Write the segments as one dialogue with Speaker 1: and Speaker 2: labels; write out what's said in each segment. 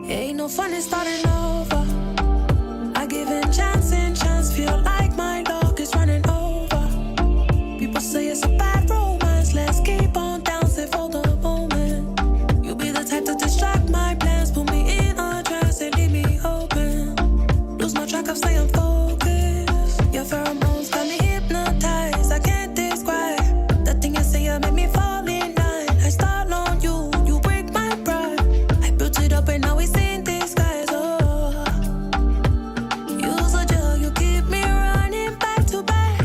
Speaker 1: Ain't no fun in starting over. I give in chance and chance, feel like my luck is running over. People say it's a bad romance, let's keep on dancing for the moment. You be the type to distract my plans, put me in a trance and leave me open. Lose my track of staying focused. Your pheromones got me hypnotized, I can't describe. The thing you say you make me fall in line. I start on you, you break my pride. I built it up and now it's in disguise. Oh, use a drug, you keep me running back to back.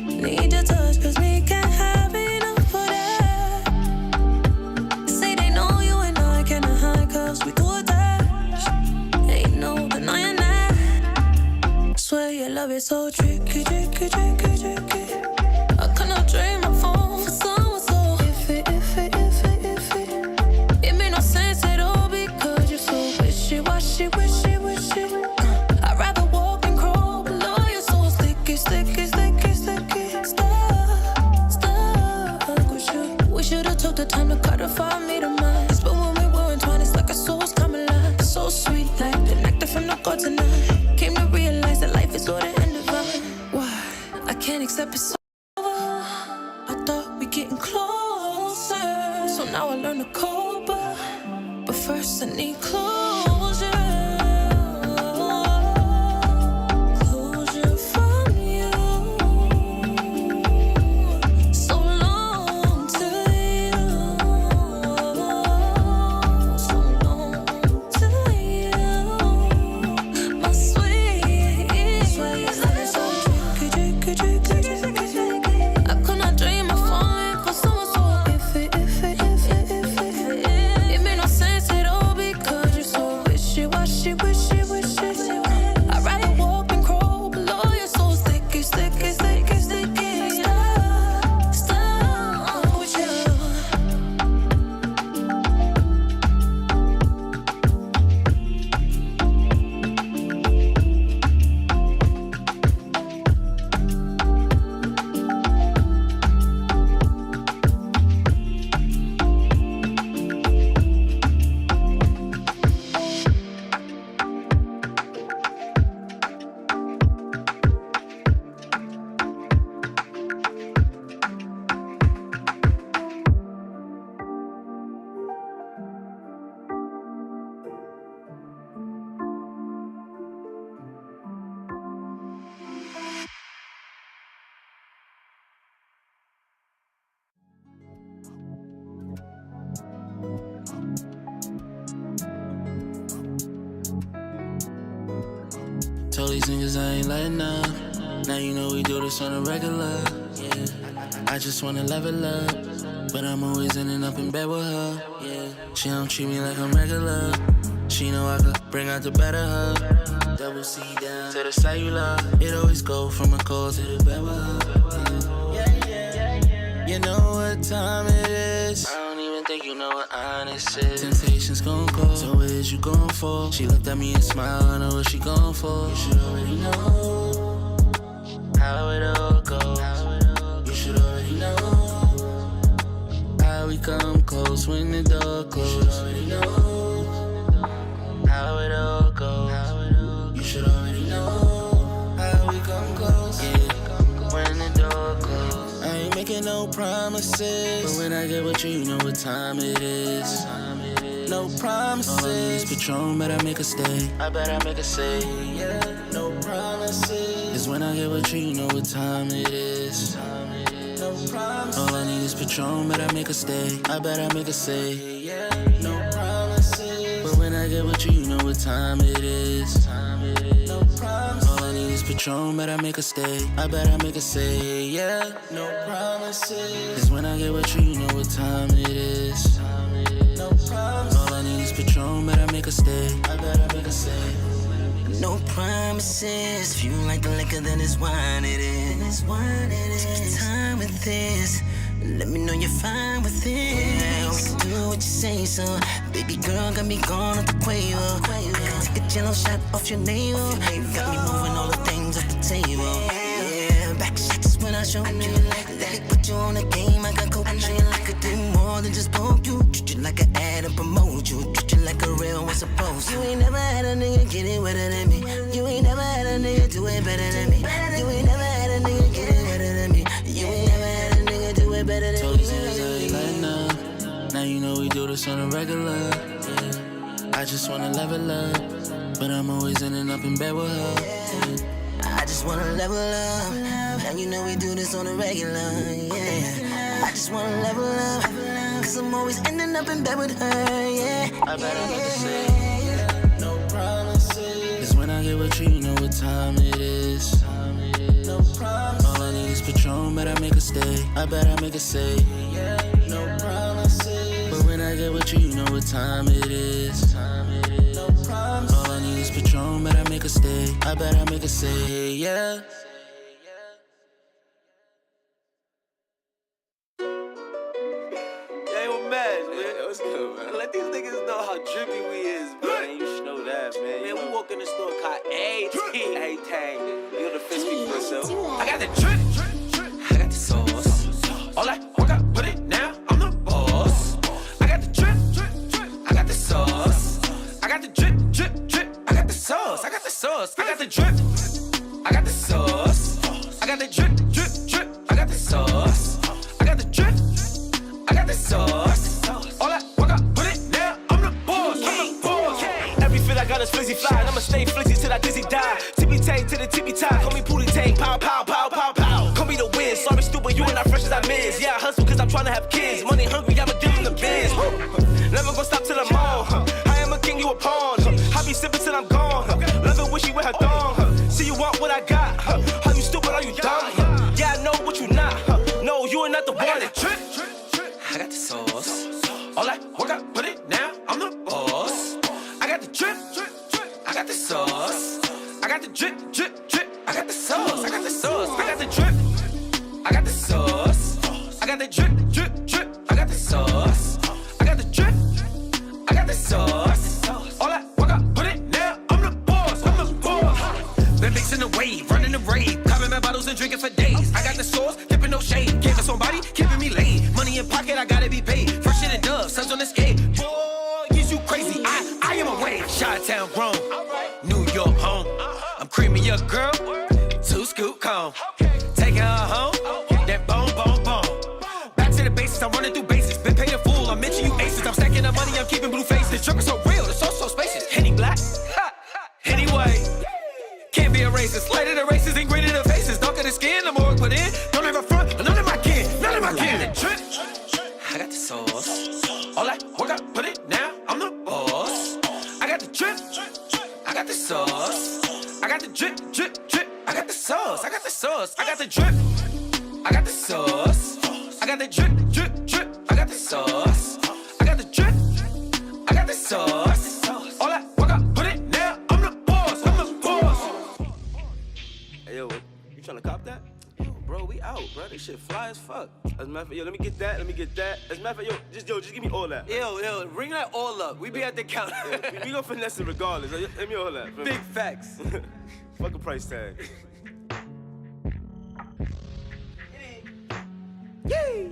Speaker 1: Need your touch, cause me can't have enough of that. Say they know you and I cannot hide, cause we too attached. Ain't no denying that. Swear your love is so tricky, tricky, tricky, tricky. I cannot trade my phone for someone so iffy, iffy, iffy, iffy. It made no sense at all because you're so wishy-washy, wishy, wishy. I'd rather walk and crawl below you're so sticky, sticky, sticky, sticky. Stuck with you. We should've took the time to cut off our meet of minds. But when we were entwined, it's like our souls come alive. So sweet, like the nectar from the god tonight. Came to realize that life is order and divine. Why? I can't accept it so I thought we getting closer, so now I learn to cope. But first I need closure, closure from you. So long to you, so long to you, my sweet. Swear your love is so tricky, tricky, tricky, tricky. I could not dream of falling for someone so iffy, iffy, iffy, iffy. It made no sense at all because you're so wishy-washy, wishy, wishy. I'd rather walk and crawl below you're so sticky, sticky, sticky, sticky. Stuck with you.
Speaker 2: Told these niggas I ain't letting up. Now you know we do this on a regular. Yeah, I just wanna level up, but I'm always ending up in bed with her. Yeah, she don't treat me like I'm regular. She know I could bring out the better her. Double C down to the cellular. It always go from a cold to the bed with her. Yeah. You know what time it is. I don't even think you know what honest is. Temptation's gon' call, so what is you going for? She looked at me and smiled, I know what she going for. You should already know how it all goes. You should already know how we come close when the door closed. You should already know how it all goes. You should already know how we come close. Yeah, when the door closed. I ain't making no promises, but when I get with you, you know what time it is. No promises. All I need is Patron, but I make a stay. I bet I make a say, yeah. No promises. Cause when I get with you, you know what time it is. No promises. All I need is Patron, but I make a stay. I bet I make a say, yeah. No promises. But when I get with you, you know what time it is. No promises. All I need is Patron, but I make a stay. I bet I make a say, yeah. No promises. Cause when I get with you, you know what time it is. No promises. All I need is Patron, but I make a stay. I bet I make a say.
Speaker 3: No promises. If you like the liquor, then it's wine it is. Take your time with this. Let me know you're fine with it. Yeah, we can do what you say, so baby girl got me gone off the quaver. Take a jello shot off your navel. Got me moving all the things off the table. Yeah, back shots when I show you. Let me put you on the game. I got coach. I know you like a do more than just poke you. Treat you like an ad and promote you. Treat you like a was supposed to. You ain't never had a nigga get it wetter than me. You ain't never had a nigga do it better than me. You ain't never had a nigga get it wetter than me. You ain't never had a nigga do it better than me.
Speaker 2: Told you like now you know we do this on a regular. Yeah. I just wanna level up, but I'm always ending up in bed with her. Yeah.
Speaker 3: I just wanna level up. Now you know we do this on a regular. Yeah. I just wanna level up, cause I'm always ending up in bed with her. Yeah.
Speaker 2: I better not say no promises. Cause when I get with you, you know what time it is. No promises. All I need is Patron, but I make a stay. I bet I make a say. No promises. But when I get with you, you know what time it is. No promises. All I need is Patron, but I make a stay. I bet I make a say, yeah.
Speaker 4: What's good, man? Let these niggas know how drippy we is, man. You should know that, man. Man, we walk in the store, caught everything. You know the fist speak for itself. I got the drip, I got the sauce. All I got, put it now, I'm the boss. I got the drip, I got the sauce. I got the drip, I got the sauce. I got the sauce, I got the drip, I got the sauce. I got the drip, I got the sauce. I got the drip, I got the sauce. All I got, put it now, I'm the boss. Every feel I got is flizzy fly, and I'ma stay flizzy till I dizzy die. Tippy tay to the tippy tie, call me pooty tay, pow, pow, pow, pow, pow. Call me the win, sorry stupid, you ain't not fresh as I miss. Yeah, I hustle cause I'm tryna have kids, money hungry, I'ma give them the biz. Never gonna stop till I'm on, I am a king, you a pawn. I be sipping till I'm gone, love it when she with her thong. See you want what I got, how you stupid, are you dumb? Yeah, I know what you not, no, you ain't not the one. I got the sauce. All I got, put it now, I'm the boss. I got the drip, I got the sauce. I got the drip, I got the sauce. I got the sauce, I got the drip, I got the sauce. I got the drip, I got the sauce. I got the drip, I got the sauce. All I got, put it now, I'm the boss, I'm the boss. Been mixing the wave, running the rave, popping my bottles and drinking for days. I got the sauce, dipping no shade, gave it somebody, keeping me laid. Money in pocket, I gotta be paid. Fresher than Dove, suns on the skate. Boy, is you crazy? I am a wave. Chi-town grown, New York home. I'm creaming your girl, 2 scoop cone. Taking her home, that boom, boom, boom. Back to the basics, I'm running through basics. Been paid in full, I'm mentioning you aces. I'm stacking the money, I'm keeping blue faces. This drip is so real, it's so spacious. Henny black, anyway. Can't be a racist. Light of the races and green in the faces. Darker the skin, the more I put in. Don't have a front, none of my kin, none of my kin. I got the sauce. All I got, put it now, I'm the boss. I got the drip, I got the sauce. I got the drip, I got the sauce. I got the sauce, I got the drip, I got the sauce. I got the drip, I got the sauce. I got the drip, I got the sauce. All I got, put it now, I'm the boss, I'm the boss. Hey yo, you tryna cop that? Yo, bro, we out, bro. This shit fly as fuck. As a matter of fact, yo, let me get that. As a matter of fact, just give me all that. Yo, ring that all up. We be at the counter. we gonna finesse it regardless. Let me all that. Big facts. Fuck a price tag. Yay!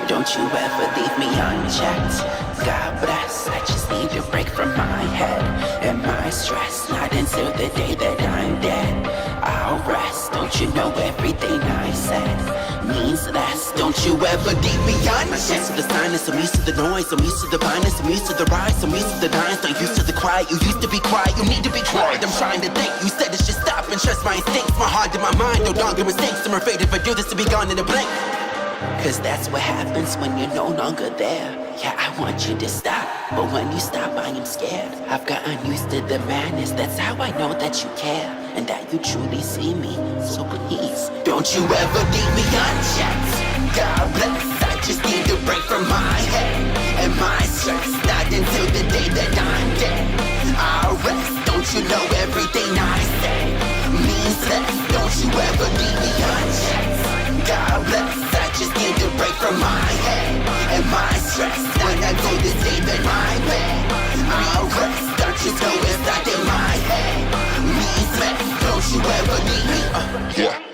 Speaker 5: Don't you ever leave me unchecked. God bless, I just need a break from my head and my stress. Not until the day that I'm dead, I'll rest. Don't you know everything I said means less? Don't you ever leave me unchecked. The silence, I'm used to the noise, I'm used to the violence, I'm used to the rise, I'm used to the lines, not used to the quiet. You used to be quiet, you need to be quiet. I'm trying to think, you said it should stop and trust my instincts. My heart and my mind, no longer mistakes. I'm afraid if I do this to be gone in a blink. Cause that's what happens when you're no longer there. Yeah, I want you to stop, but when you stop, I am scared. I've gotten used to the madness, that's how I know that you care and that you truly see me, so please don't you ever leave me unchecked. God bless, I just need a break from my head and my stress. Not until the day that I'm everything I say means less. Don't you ever leave me unchecked. God bless, I just need a break from my head and my stress. When I go to sleep in my bed, I'll rest. Don't you know it's not in my head means less. Don't you ever leave me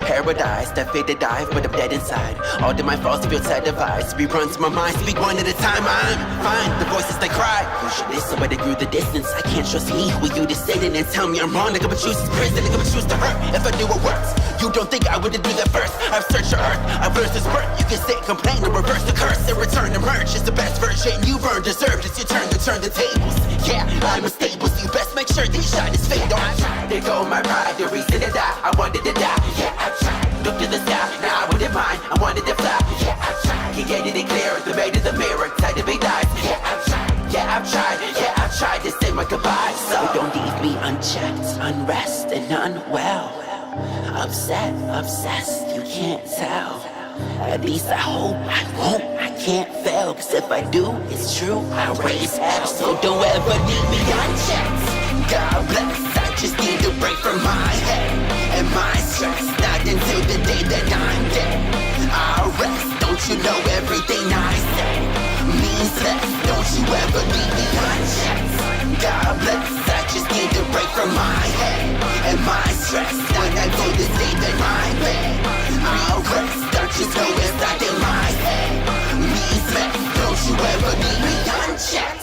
Speaker 5: Paradise, that fate to dive, but I'm dead inside. All of my faults feel televised. Reruns my mind, speak one at a time. I'm fine, the voices they cry. You should listen, but they grew the distance. I can't trust me, who you to sit in and tell me I'm wrong. Nigga, but choose is prison, nigga, but choose to hurt. If I do it works, you don't think I would've do that first. I've searched the earth, I've learned this birth. You can sit, complain, or reverse the curse and return to merge. It's the best version you've earned, deserved. It's your turn to turn the tables. Yeah, I'm unstable, so you best make sure these shine is fake. Don't they go my pride, the reason to die. I wanted to die, yeah, I tried. Look to the sky, now I wouldn't mind. I wanted to fly, yeah, I tried. He gave it clear, the made of the mirror, tight to big eyes, yeah, I've tried. Yeah, I've tried, yeah, I've tried to say my goodbyes. So don't leave me unchecked, unrest and unwell. Upset, obsessed, you can't tell. At least I hope I won't, I can't fail. Cause if I do, it's true, I'll raise hell. So don't ever leave me unchecked. God bless, I just need a break from my head and my stress. Not until the day that I'm dead, I'll rest. Don't you know everything I say means less. Don't you ever leave me unchecked. God bless, I just need a break from my head and my stress. When I go to sleep in my bed, I'll rest. Don't you know it's not in my head means less. Don't you ever leave me unchecked.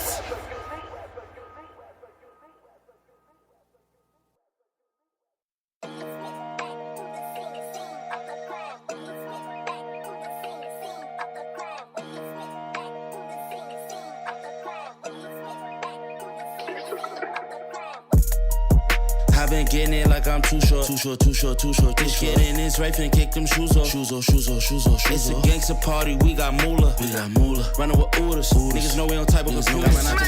Speaker 2: I've been getting it like I'm too short. Just get in this rape and kick them shoes off. It's a gangsta party, we got moolah. Running with orders. Niggas know we on type of a got my knock in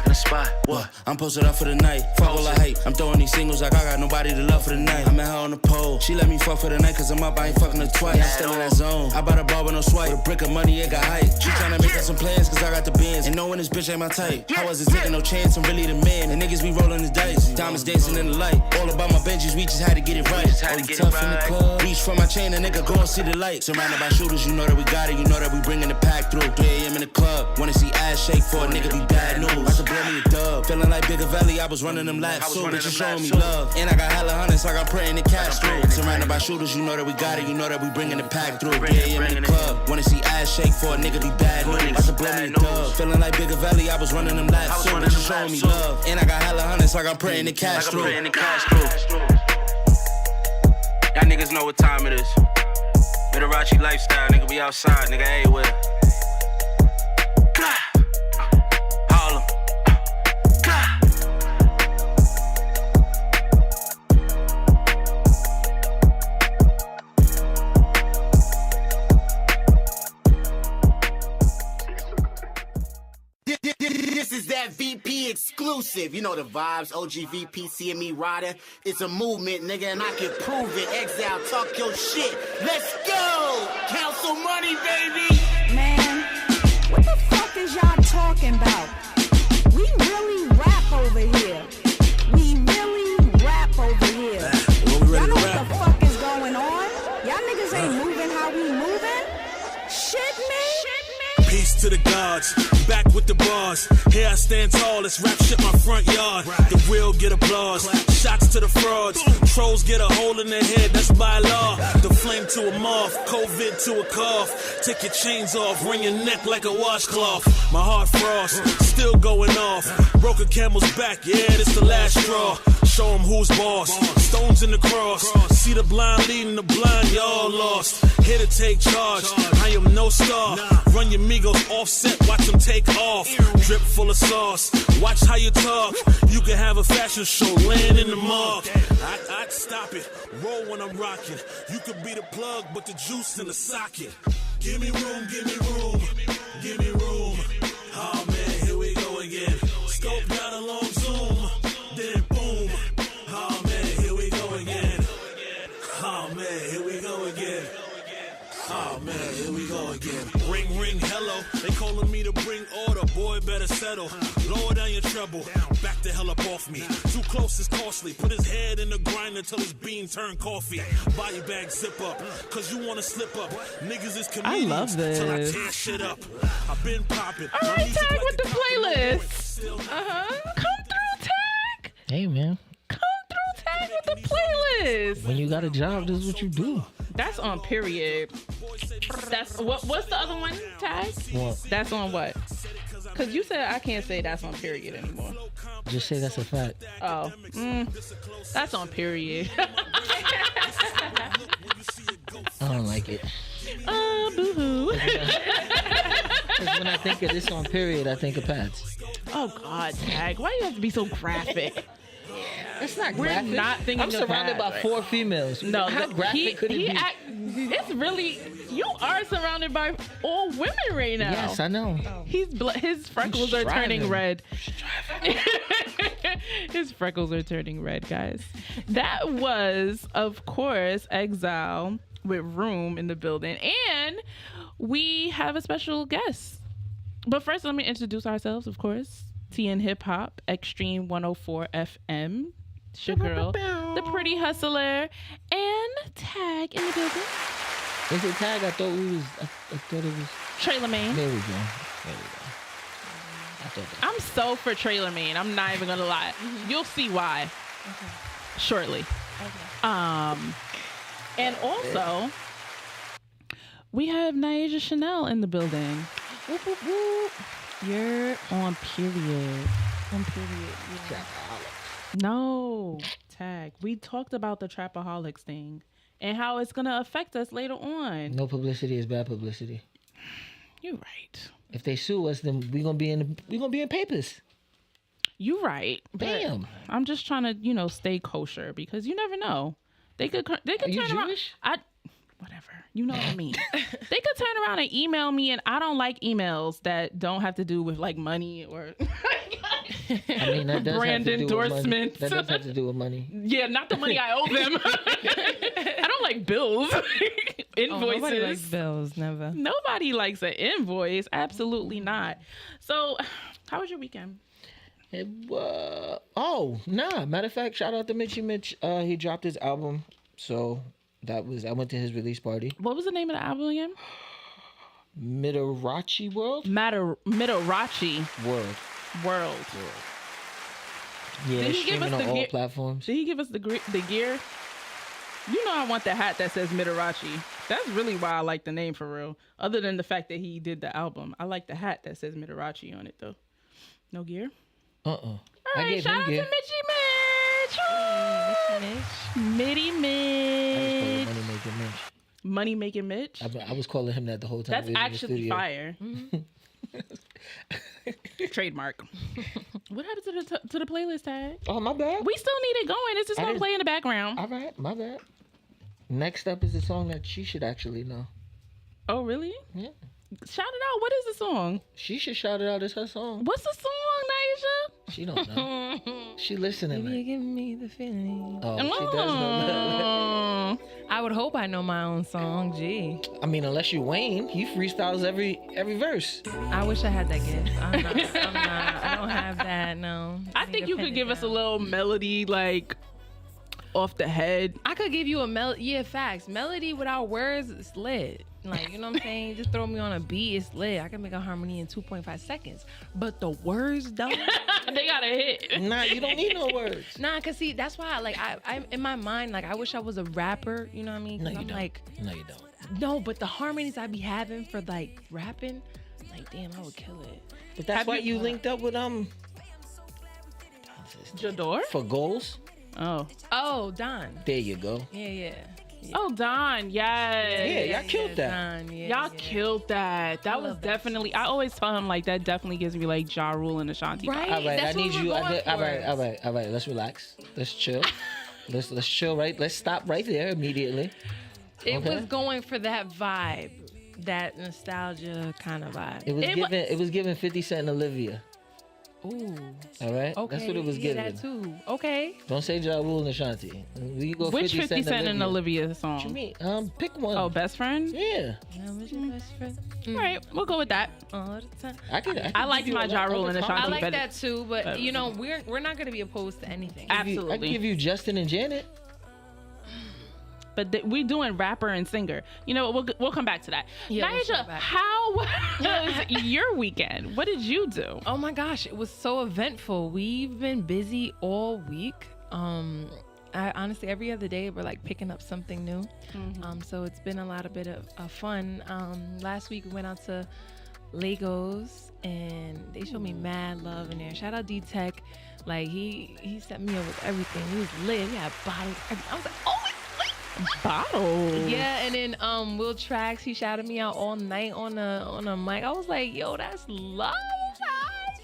Speaker 2: the spot. What? I'm posted up for the night. Fuck all the hype. I'm throwing these singles like I got nobody to love for the night. I met her on the pole. She let me fuck for the night cause I'm up, I ain't fucking her twice. I'm still in that zone. I bought a bar with no swipe. With a brick of money, it got hype. She tryna make us some plans cause I got the bands. And knowing this bitch ain't my type. I wasn't taking no chance, I'm really the man. And niggas be rolling the dice. Diamonds dancing in the light. All about my Benjis, we just had to get it right. Only tough in the club. Reach for my chain, a nigga go and see the light. Surrounded by shooters, you know that we got it. You know that we bringing the pack through. 3 a.m. in the club. Wanna see ass shake for a nigga be bad news. About to blow me a dub. Feeling like Bigger Valley, I was running them laps. So bitches showing me love. And I got hella hundreds, so I got praying the cash through. Surrounded by shooters, you know that we got it. You know that we bringing the pack through. 3 a.m. in the club. Wanna see ass shake for a nigga be bad news. About to blow me a dub. Feeling like Bigger Valley, I was running them laps. So bitches showing me love. And I got hella hundreds, so I got praying the cash through. Y'all niggas know what time it is. Midarachi lifestyle, nigga, we outside, nigga, everywhere. Harlem.
Speaker 6: This is that VP exclusive. You know the vibes. OG VP, CME Rider. It's a movement, nigga, and I can prove it. Exile, talk your shit. Let's go! Council money, baby!
Speaker 7: Man, what the fuck is y'all talking about? We really rap over here. Y'all know what the fuck is going on? Y'all niggas ain't moving how we moving? Shit, man.
Speaker 8: Peace to the gods, back with the bars. Here I stand tall, let's rap shit my front yard. The real get applause, shots to the frauds. Trolls get a hole in their head, that's by law. The flame to a moth, COVID to a cough. Take your chains off, wring your neck like a washcloth. My heart frost, still going off. Broke a camel's back, yeah, this the last straw. Show them who's boss, stones in the cross. See the blind leading the blind, y'all lost. Here to take charge, I am no star. Run your Migos offset, watch them take off. Drip full of sauce, watch how you talk. You can have a fashion show, land in the mark. I'd stop it, roll when I'm rocking. You could be the plug, but the juice in the socket. Give me room, give me room, give me room. Oh man, here we go again. Scope got a long zoom, then boom. Oh man, here we go again. Oh man, here we go again. Oh man, here we go again. Ring, ring, hello. They calling me to bring order. Boy, boy better settle. Lower down your treble, back the hell up off me. Too close is costly. Put his head in the grinder till his bean turn coffee. Body bag zip up, cause you wanna slip up. Niggas is comedians
Speaker 9: love this.
Speaker 8: till I tear shit up. I've been popping.
Speaker 10: All right, Tag with the playlist. Come through, Tag.
Speaker 9: Hey, man.
Speaker 10: Come through, Tag with the playlist.
Speaker 9: When you got a job, this is what you do.
Speaker 10: That's on period. That's what's the other one, Tag?
Speaker 9: What?
Speaker 10: That's on what? Because you said I can't say that's on period anymore.
Speaker 9: Just say that's a fact.
Speaker 10: Oh, that's on period.
Speaker 9: I don't like it.
Speaker 10: Boo-hoo.
Speaker 9: Because when I think of this on period, I think of pads.
Speaker 10: Oh, God, Tag. Why do you have to be so graphic?
Speaker 9: It's not
Speaker 10: We're
Speaker 9: graphic.
Speaker 10: not thinking
Speaker 9: I'm
Speaker 10: of
Speaker 9: surrounded by
Speaker 10: pads,
Speaker 9: 4 females.
Speaker 10: No,
Speaker 9: how graphic could it be?
Speaker 10: It's really, you are surrounded by all women right now.
Speaker 9: Yes, I know.
Speaker 10: His freckles are turning red. His freckles are turning red, guys. That was, of course, Exile with Room in the building. And we have a special guest. But first, let me introduce ourselves, of course. TN Hip Hop, Xtreme 104 FM. It's your girl, the pretty hustler, and Tag in the building.
Speaker 9: Is it Tag? I thought it was
Speaker 10: Trailer Man.
Speaker 9: There we go. I thought that.
Speaker 10: I'm so for Trailer Man. I'm not even gonna lie. You'll see why shortly. And also we have Naija Chanel in the building. Whoop, whoop, whoop. You're on period. On period. Yeah. No, Tag. We talked about the Trapaholics thing and how it's gonna affect us later on.
Speaker 9: No publicity is bad publicity.
Speaker 10: You're right.
Speaker 9: If they sue us, then we're gonna be in papers.
Speaker 10: You're right.
Speaker 9: Bam.
Speaker 10: I'm just trying to, stay kosher because you never know. They could turn
Speaker 9: you
Speaker 10: around.
Speaker 9: Jewish?
Speaker 10: Whatever. You know what I mean. They could turn around and email me, and I don't like emails that don't have to do with like money or
Speaker 9: I mean, that does
Speaker 10: brand
Speaker 9: have to do with money.
Speaker 10: endorsements.
Speaker 9: That does have to do with money.
Speaker 10: Yeah, not the money I owe them. I don't like bills. Invoices.
Speaker 11: Nobody likes bills, never.
Speaker 10: Nobody likes an invoice. Absolutely not. So, how was your weekend?
Speaker 9: Matter of fact, shout out to Mitchie Mitch. He dropped his album, so I went to his release party.
Speaker 10: What was the name of the album again?
Speaker 9: Midarachi World.
Speaker 10: Midarachi World.
Speaker 9: Yeah,
Speaker 10: Did
Speaker 9: it's
Speaker 10: he give us
Speaker 9: streaming on
Speaker 10: the
Speaker 9: all
Speaker 10: gear?
Speaker 9: platforms.
Speaker 10: Did he give us the gear? You know I want the hat that says Midarachi. That's really why I like the name for real. Other than the fact that he did the album. I like the hat that says Midarachi on it though. No gear? All right, shout out to Mitchie Mitch. Mitty Mitch.
Speaker 9: I just call him Money Making Mitch.
Speaker 10: Money Making Mitch?
Speaker 9: I was calling him that the whole time.
Speaker 10: That's
Speaker 9: we was in the
Speaker 10: actually
Speaker 9: studio.
Speaker 10: fire. Trademark. What happened to the playlist Tag?
Speaker 9: Oh, my bad.
Speaker 10: We still need it going. It's just gonna play in the background.
Speaker 9: All right, my bad. Next up is a song that she should actually know.
Speaker 10: Oh, really?
Speaker 9: Yeah.
Speaker 10: Shout it out. What is the song?
Speaker 9: She should shout it out. It's her song.
Speaker 10: What's the song, Naija?
Speaker 9: She don't know. She listening.
Speaker 11: You give me the feeling.
Speaker 9: Oh, she does know.
Speaker 11: I would hope I know my own song. Gee.
Speaker 9: I mean, unless you Wayne, he freestyles every verse.
Speaker 11: I wish I had that gift. I'm not. I don't have that. No.
Speaker 10: I think you could give us a little melody, like off the head.
Speaker 11: I could give you a melody. Yeah, facts. Melody without words is lit. Like, you know what I'm saying? Just throw me on a beat, it's lit. I can make a harmony in 2.5 seconds. But the words don't.
Speaker 10: They gotta hit.
Speaker 9: Nah, you don't need no words.
Speaker 11: Nah, cause see, that's why I in my mind, like I wish I was a rapper, you know what I mean?
Speaker 9: No, you
Speaker 11: I'm
Speaker 9: don't.
Speaker 11: like,
Speaker 9: No, you don't.
Speaker 11: no, but the harmonies I be having for like rapping, like damn, I would kill it.
Speaker 9: But that's why you linked up with
Speaker 10: Jador?
Speaker 9: for goals.
Speaker 11: Oh, Don.
Speaker 9: There you go.
Speaker 11: Yeah.
Speaker 10: Oh, Don, yes.
Speaker 9: Yeah, y'all killed that.
Speaker 11: Don,
Speaker 10: Y'all killed that. That was definitely, I always tell him like that definitely gives me like Ja Rule and Ashanti.
Speaker 11: Right.
Speaker 9: All right,
Speaker 11: That's
Speaker 9: I need
Speaker 11: what we're
Speaker 9: you.
Speaker 11: going for.
Speaker 9: All right. Let's relax. Let's chill. let's chill. Right. Let's stop right there immediately.
Speaker 11: It was going for that vibe, that nostalgia kind of vibe.
Speaker 9: It was given 50 Cent and Olivia.
Speaker 11: Ooh.
Speaker 9: All right?
Speaker 11: Okay.
Speaker 9: That's what it was
Speaker 11: yeah,
Speaker 9: given.
Speaker 11: that too. Okay.
Speaker 9: Don't say Ja Rule and Ashanti. We go
Speaker 10: Which 50 Cent and Olivia song?
Speaker 9: What you mean? Pick one.
Speaker 10: Oh, Best Friend?
Speaker 9: Yeah.
Speaker 10: All right, we'll go with that.
Speaker 11: All the time.
Speaker 10: I liked my Ja Rule and Ashanti
Speaker 11: I like
Speaker 10: better.
Speaker 11: that too, but you know, we're not gonna be opposed to anything.
Speaker 10: Absolutely.
Speaker 9: I can give you Justin and Janet.
Speaker 10: But we doing rapper and singer. You know what? We'll come back to that.
Speaker 11: Yeah, we'll
Speaker 10: Nyjah,
Speaker 11: come back.
Speaker 10: how was your weekend? What did you do?
Speaker 11: Oh my gosh, it was so eventful. We've been busy all week. I honestly every other day we're like picking up something new. So it's been a lot of bit of fun. Last week we went out to Legos and they showed me mad love in there. Shout out D-Tech. Like he set me up with everything. He was lit. He had bottles. Everything. I was like, oh,
Speaker 10: Bottle.
Speaker 11: yeah, and then Will Trax, he shouted me out all night on a mic. I was like, yo, that's love.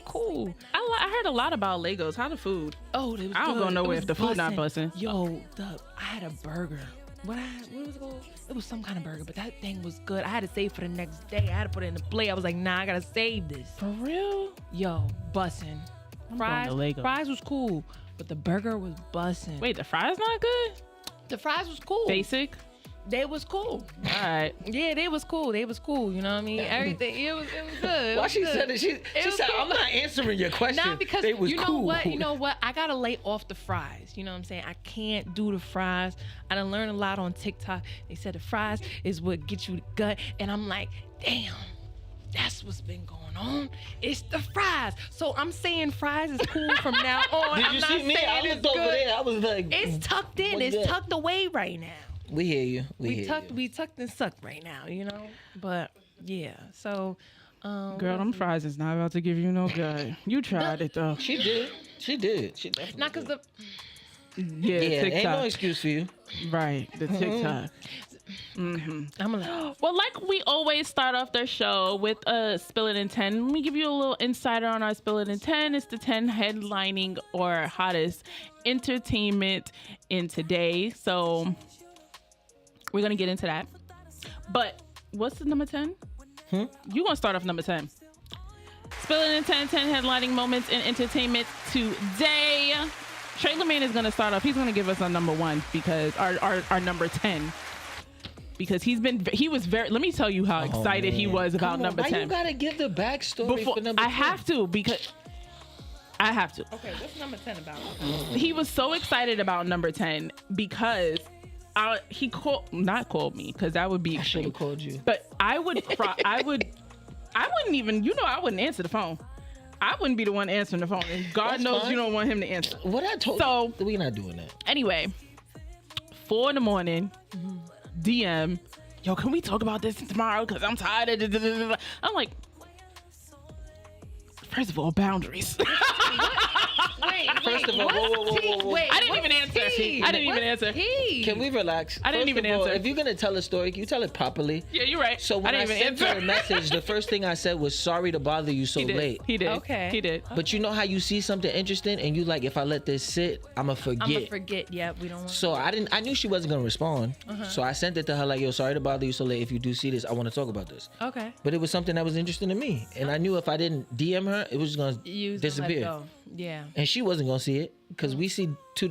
Speaker 11: Cool.
Speaker 10: I heard a lot about Legos. How the food?
Speaker 11: Oh, it was
Speaker 10: I don't
Speaker 11: good.
Speaker 10: go nowhere
Speaker 11: It
Speaker 10: if the food not busting.
Speaker 11: Yo, I had a burger. What was it called? It was some kind of burger, but that thing was good. I had to save for the next day. I had to put it in the plate. I was like, nah, I gotta save this.
Speaker 10: For real?
Speaker 11: Yo, bussin'.
Speaker 10: going to Legos.
Speaker 11: Fries was cool, but the burger was bussin'.
Speaker 10: Wait, the fries not good?
Speaker 11: The fries was cool.
Speaker 10: Basic?
Speaker 11: They was cool.
Speaker 10: All right.
Speaker 11: Yeah, they was cool. They was cool. You know what I mean? Everything. It was good.
Speaker 9: Why she said it? She said,
Speaker 11: cool.
Speaker 9: I'm not answering your question.
Speaker 11: Nah, because
Speaker 9: they was
Speaker 11: you know
Speaker 9: cool.
Speaker 11: what? You know what? I gotta lay off the fries. You know what I'm saying? I can't do the fries. I done learned a lot on TikTok. They said the fries is what gets you the gut. And I'm like, damn, that's what's been going on. It's the fries. So I'm saying fries is cool from now on.
Speaker 9: Did
Speaker 11: I'm
Speaker 9: you
Speaker 11: not
Speaker 9: see me?
Speaker 11: saying
Speaker 9: I
Speaker 11: it's
Speaker 9: looked over
Speaker 11: good.
Speaker 9: there. I was like,
Speaker 11: It's tucked in.
Speaker 9: what's
Speaker 11: It's
Speaker 9: that?
Speaker 11: tucked away right now.
Speaker 9: We hear you.
Speaker 11: We tucked and sucked right now, you know? But yeah, so
Speaker 10: Girl, them fries is not about to give you no good. You tried it though.
Speaker 9: She did. She definitely
Speaker 11: not because
Speaker 9: did.
Speaker 11: the
Speaker 10: Yeah,
Speaker 9: Ain't
Speaker 10: TikTok.
Speaker 9: no excuse for you.
Speaker 10: Right, the TikTok.
Speaker 11: I'm gonna
Speaker 10: Well, like we always start off their show with a Spill It in 10. Let me give you a little insider on our Spill It in 10. It's the 10 headlining or hottest entertainment in today. So we're going to get into that. But what's the number 10? You going to start off number 10. Spill It in 10 headlining moments in entertainment today. Trey Lemaine is going to start off. He's going to give us our number 1 because our number 10. Because he was very, let me tell you how excited he was about number 10.
Speaker 9: Why you gotta give the backstory for number 10?
Speaker 10: I have to because I have to.
Speaker 11: Okay, what's number 10 about?
Speaker 10: He was so excited about number 10 because he not called me because that would be
Speaker 9: I should
Speaker 10: extreme.
Speaker 9: have called you.
Speaker 10: But I would I wouldn't even, I wouldn't answer the phone. I wouldn't be the one answering the phone. And God
Speaker 9: That's
Speaker 10: knows
Speaker 9: fine.
Speaker 10: you don't want him to answer.
Speaker 9: What I told
Speaker 10: So
Speaker 9: you, we're not doing that.
Speaker 10: anyway, 4 a.m, DM, yo, can we talk about this tomorrow? Because I'm tired of I'm like, first of all, boundaries.
Speaker 11: Wait,
Speaker 9: First of all, whoa.
Speaker 11: Wait,
Speaker 10: I didn't even answer. I didn't even answer.
Speaker 9: Can we relax?
Speaker 10: I didn't
Speaker 9: First
Speaker 10: even
Speaker 9: of all,
Speaker 10: answer.
Speaker 9: If you're gonna tell a story, can you tell it properly?
Speaker 10: Yeah, you're right.
Speaker 9: So when I
Speaker 10: didn't
Speaker 9: sent
Speaker 10: even
Speaker 9: her
Speaker 10: answer.
Speaker 9: a message, the first thing I said was sorry to bother you so
Speaker 10: He did.
Speaker 9: late.
Speaker 10: He did.
Speaker 11: Okay.
Speaker 10: He did.
Speaker 9: But you know how you see something interesting and you like, if I let this sit, I'ma forget.
Speaker 11: I'm gonna forget. Yeah, we don't want.
Speaker 9: So I knew she wasn't gonna respond. So I sent it to her like, yo, sorry to bother you so late. If you do see this, I want to talk about this.
Speaker 11: Okay.
Speaker 9: But it was something that was interesting to me, and I knew if I didn't DM her, it was just gonna
Speaker 11: Use
Speaker 9: disappear.
Speaker 11: Yeah.
Speaker 9: And she wasn't gonna see it because we see through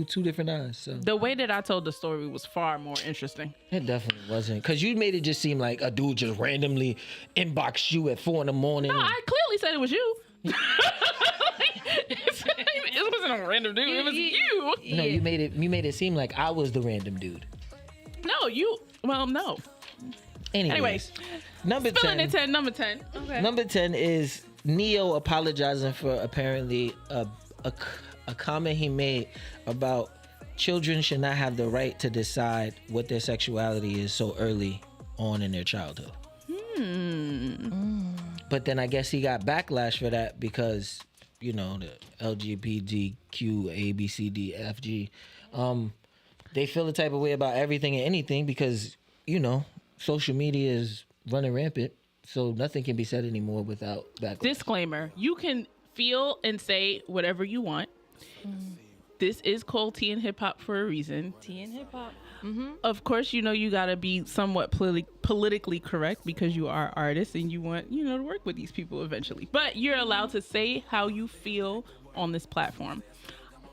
Speaker 9: two different eyes. So
Speaker 10: The way that I told the story was far more interesting.
Speaker 9: it definitely wasn't, because you made it just seem like a dude just randomly inboxed you at 4 a.m.
Speaker 10: No, I clearly said it was you. It wasn't a random dude. It was you.
Speaker 9: No, you made it seem like I was the random dude.
Speaker 10: No, you. Well, no.
Speaker 9: Anyways, number
Speaker 10: Spilling
Speaker 9: 10.
Speaker 10: it 10. Number 10.
Speaker 11: Okay.
Speaker 9: Number 10 is Neo apologizing for apparently a comment he made about children should not have the right to decide what their sexuality is so early on in their childhood. But then I guess he got backlash for that because, the LGBTQ, A, B, C, D, F, G, they feel the type of way about everything and anything because, social media is running rampant. So nothing can be said anymore without backlash.
Speaker 10: Disclaimer: you can feel and say whatever you want. This is called Tea and Hip Hop for a reason.
Speaker 11: Tea and hip hop.
Speaker 10: Of course, you know, you got to be somewhat politically correct because you are artists and you want, you know, to work with these people eventually. But you're allowed to say how you feel on this platform.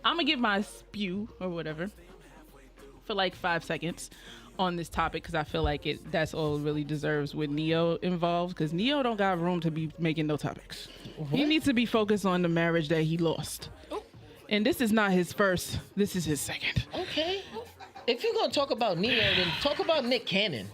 Speaker 10: I'm going to give my spew or whatever for like 5 seconds on this topic because I feel like that's all it really deserves with Neo involved, because Neo don't got room to be making no topics. He needs to be focused on the marriage that he lost. And this is not his first, this is his second.
Speaker 9: Okay. If you're going to talk about Neo, then talk about Nick Cannon.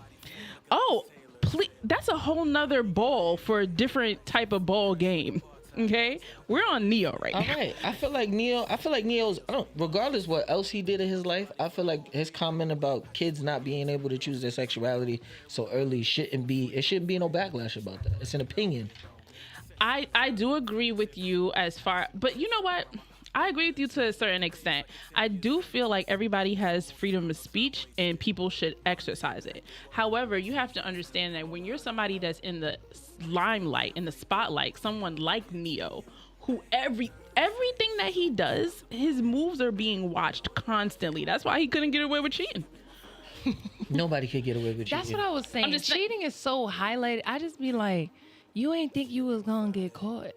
Speaker 10: Oh, please. That's a whole nother ball for a different type of ball game. Okay? We're on Neo right now.
Speaker 9: All right. I feel like Neo's, regardless what else he did in his life, I feel like his comment about kids not being able to choose their sexuality so early shouldn't be no backlash about that. It's an opinion.
Speaker 10: I do agree with you but you know what? I agree with you to a certain extent. I do feel like everybody has freedom of speech and people should exercise it. However, you have to understand that when you're somebody that's in the limelight, in the spotlight, someone like Neo, who everything that he does, his moves are being watched constantly. That's why he couldn't get away with cheating.
Speaker 9: Nobody could get away with cheating.
Speaker 11: That's what I was saying. Cheating is so highlighted. I just be like, you ain't think you was gonna get caught.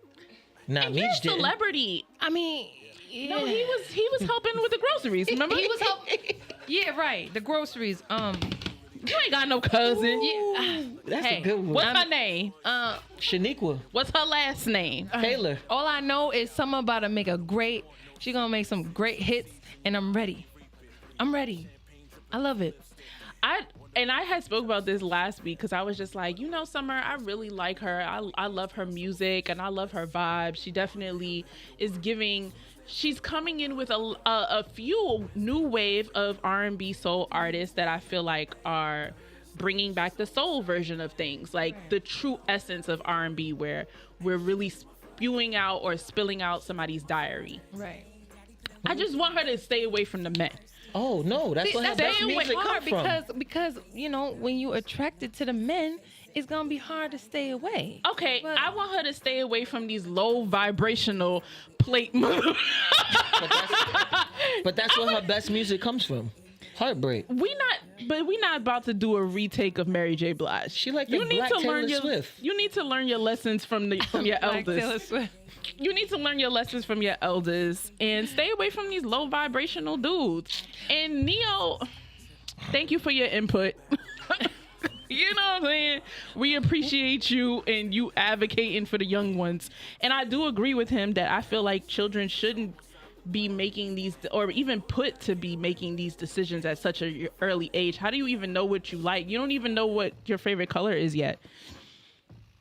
Speaker 9: Nah,
Speaker 10: and you're a celebrity.
Speaker 11: I mean, yeah.
Speaker 10: No, he was helping with the groceries. Remember?
Speaker 11: He was helping. Yeah, right. The groceries.
Speaker 10: You ain't got no cousin.
Speaker 11: Yeah.
Speaker 9: That's a good one.
Speaker 10: What's her name?
Speaker 9: Shaniqua.
Speaker 10: What's her last name?
Speaker 9: Taylor.
Speaker 11: All I know is someone about to make she gonna make some great hits, and I'm ready. I love it.
Speaker 10: I had spoke about this last week because I was just like, you know, Summer, I really like her. I love her music and I love her vibe. She definitely is she's coming in with a few new wave of R&B soul artists that I feel like are bringing back the soul version of things, like the true essence of R&B, where we're really spewing out or spilling out somebody's diary.
Speaker 11: Right.
Speaker 10: I just want her to stay away from the men.
Speaker 9: Oh no, that's what her best music come from.
Speaker 11: Because you know, when you attracted to the men, it's gonna be hard to stay away.
Speaker 10: Okay, but I want her to stay away from these low vibrational plate moves.
Speaker 9: But that's where her best music comes from. Heartbreak.
Speaker 10: We not about to do a retake of Mary J. Blige.
Speaker 9: She like the Black Taylor Swift.
Speaker 10: You need to learn your lessons from your elders.
Speaker 11: Taylor Swift.
Speaker 10: You need to learn your lessons from your elders and stay away from these low vibrational dudes. And Neo, thank you for your input. You know what I'm saying? We appreciate you and you advocating for the young ones. And I do agree with him that I feel like children shouldn't be making these, or even put to be making these decisions at such an early age. How do you even know what you like? You don't even know what your favorite color is yet.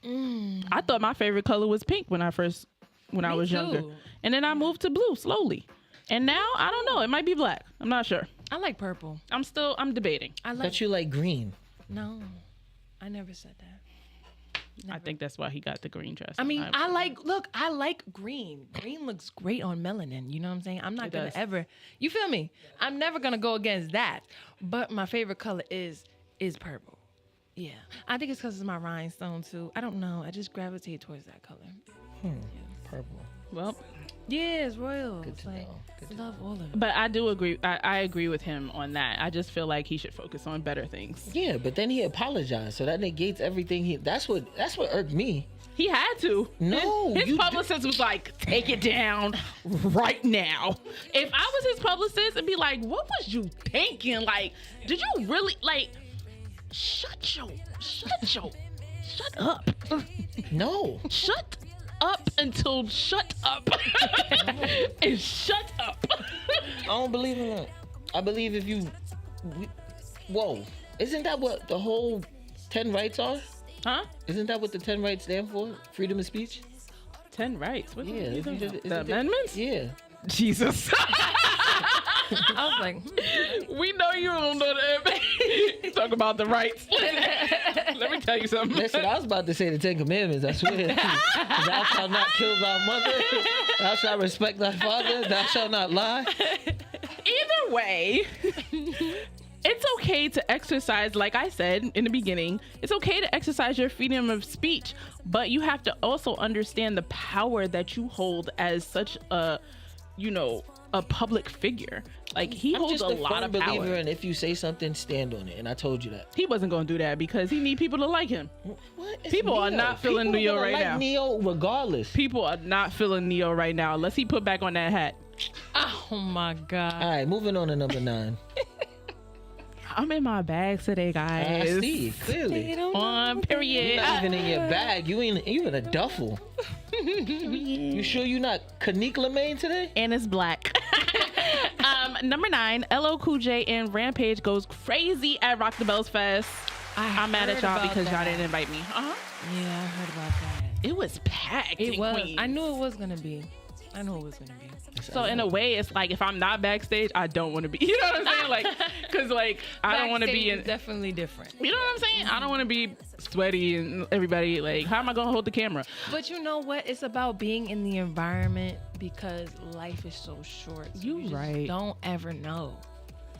Speaker 10: I thought my favorite color was pink when I was younger. And then I moved to blue slowly. And now, I don't know. It might be black. I'm not sure.
Speaker 11: I like purple.
Speaker 10: I'm debating.
Speaker 9: But you like green.
Speaker 11: No, I never said that. Never.
Speaker 10: I think that's why he got the green dress.
Speaker 11: I mean, I like green. Green looks great on melanin. You know what I'm saying? I'm not going to ever, you feel me? I'm never going to go against that. But my favorite color is purple. Yeah. I think it's because it's my rhinestone too. I don't know. I just gravitate towards that color.
Speaker 9: Yeah. Purple.
Speaker 10: Well,
Speaker 11: yeah, it's royal.
Speaker 9: Good to know.
Speaker 11: Love all of it.
Speaker 10: But I do agree. I agree with him on that. I just feel like he should focus on better things.
Speaker 9: Yeah, but then he apologized, so that negates everything. That's what irked me.
Speaker 10: He had to.
Speaker 9: No,
Speaker 10: his publicist was like, "Take it down right now." If I was his publicist, I'd be like, "What was you thinking? Like, did you really like? Shut up.
Speaker 9: No.
Speaker 10: Shut up until shut up and shut up."
Speaker 9: I don't believe in that. I believe if you, whoa, isn't that what the whole 10 rights are?
Speaker 10: Huh?
Speaker 9: Isn't that what the 10 rights stand for? Freedom of speech?
Speaker 10: 10 rights? What
Speaker 9: yeah.
Speaker 10: The amendments?
Speaker 9: Yeah.
Speaker 10: Jesus.
Speaker 11: I was like,
Speaker 10: we know you don't know that. Talk about the rights. Let me tell you something.
Speaker 9: Listen, I was about to say the 10 Commandments, I swear. Thou shalt not kill thy mother. Thou shalt respect thy father. Thou shalt not lie.
Speaker 10: Either way, it's okay to exercise, like I said in the beginning, it's okay to exercise your freedom of speech, but you have to also understand the power that you hold as such a, a public figure. Like he
Speaker 9: I'm
Speaker 10: holds
Speaker 9: just
Speaker 10: a lot of
Speaker 9: believer
Speaker 10: power.
Speaker 9: in if you say something, stand on it. And I told you that.
Speaker 10: He wasn't gonna do that because he need people to like him.
Speaker 9: What? It's
Speaker 10: People are
Speaker 9: Neo.
Speaker 10: not feeling
Speaker 9: People
Speaker 10: Neo
Speaker 9: gonna
Speaker 10: right
Speaker 9: like
Speaker 10: now.
Speaker 9: Neo regardless.
Speaker 10: People are not feeling Neo right now unless he put back on that hat.
Speaker 11: Oh my God.
Speaker 9: All right, moving on to number 9.
Speaker 10: I'm in my bag today, guys.
Speaker 9: I see, clearly.
Speaker 10: On period.
Speaker 9: You're not even in your bag. You in a duffel. You sure you not Kanique Lemaine today?
Speaker 10: And it's black. Number 9, LL Cool J and Rampage goes crazy at Rock the Bells Fest. I'm mad at
Speaker 11: heard
Speaker 10: y'all
Speaker 11: about
Speaker 10: because y'all
Speaker 11: that.
Speaker 10: didn't invite me.
Speaker 11: Yeah, I heard about that.
Speaker 10: It was packed.
Speaker 11: It
Speaker 10: in
Speaker 11: was.
Speaker 10: Queens.
Speaker 11: I knew it was gonna be. I knew it was gonna be.
Speaker 10: So in a way, it's like if I'm not backstage, I don't want to be. You know what I'm saying? Like, cause like I don't want to be
Speaker 11: Backstage
Speaker 10: in.
Speaker 11: is definitely different.
Speaker 10: You know what I'm saying? I don't want to be sweaty and everybody like. How am I gonna hold the camera?
Speaker 11: But you know what? It's about being in the environment because life is so short. So
Speaker 10: You
Speaker 11: just
Speaker 10: right.
Speaker 11: Don't ever know.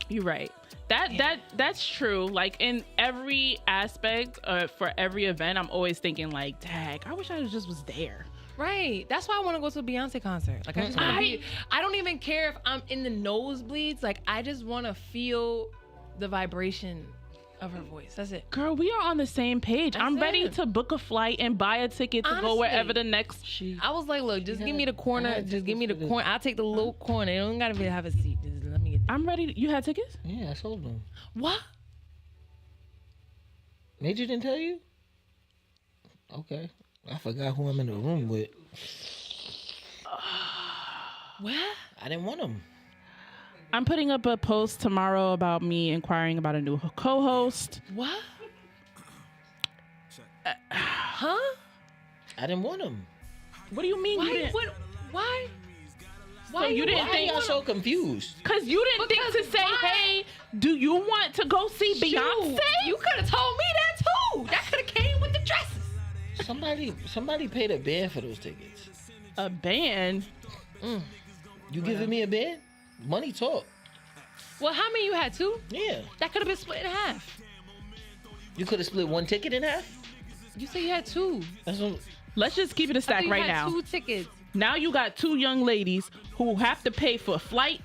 Speaker 10: You're right. That's true. Like in every aspect, for every event, I'm always thinking like, dang, I wish I just was there.
Speaker 11: Right. That's why I want to go to a Beyonce concert. Like I just want to be. I don't even care if I'm in the nosebleeds. Like I just want to feel the vibration of her voice. That's it.
Speaker 10: Girl, we are on the same page. I'm ready
Speaker 11: it.
Speaker 10: to book a flight and buy a ticket to go
Speaker 11: Honestly.
Speaker 10: wherever the next.
Speaker 11: I was like, look, just give me the corner.
Speaker 9: had
Speaker 11: Just give me the
Speaker 9: tickets for
Speaker 11: corner. I'll take the little corner. You don't gotta be have a seat. Just let me get.
Speaker 10: I'm ready. You had tickets?
Speaker 9: Yeah, I sold them.
Speaker 11: What?
Speaker 9: Major didn't tell you? Okay. I forgot who I'm in the room with.
Speaker 11: What?
Speaker 9: I didn't want them.
Speaker 10: I'm putting up a post tomorrow about me inquiring about a new co-host.
Speaker 11: What? Huh?
Speaker 9: I didn't want them.
Speaker 10: What do you mean you
Speaker 11: Why?
Speaker 10: didn't?
Speaker 11: What? Why?
Speaker 10: So you didn't
Speaker 9: Why
Speaker 10: think?
Speaker 9: y'all so confused?
Speaker 10: Because you didn't think to say, hey, do you want to go see Beyonce?
Speaker 11: You could have told me that too. That could have came with the dresses.
Speaker 9: Somebody paid a band for those tickets.
Speaker 10: A band?
Speaker 9: You giving me a band? Money talk.
Speaker 11: Well, how many you had? 2?
Speaker 9: Yeah.
Speaker 11: That could have been split in half.
Speaker 9: You could have split one ticket in half?
Speaker 11: You said you had 2.
Speaker 9: That's what,
Speaker 10: Let's just keep it a
Speaker 11: I
Speaker 10: stack
Speaker 11: thought you
Speaker 10: right
Speaker 11: had
Speaker 10: now.
Speaker 11: 2 tickets.
Speaker 10: Now you got 2 young ladies who have to pay for flight,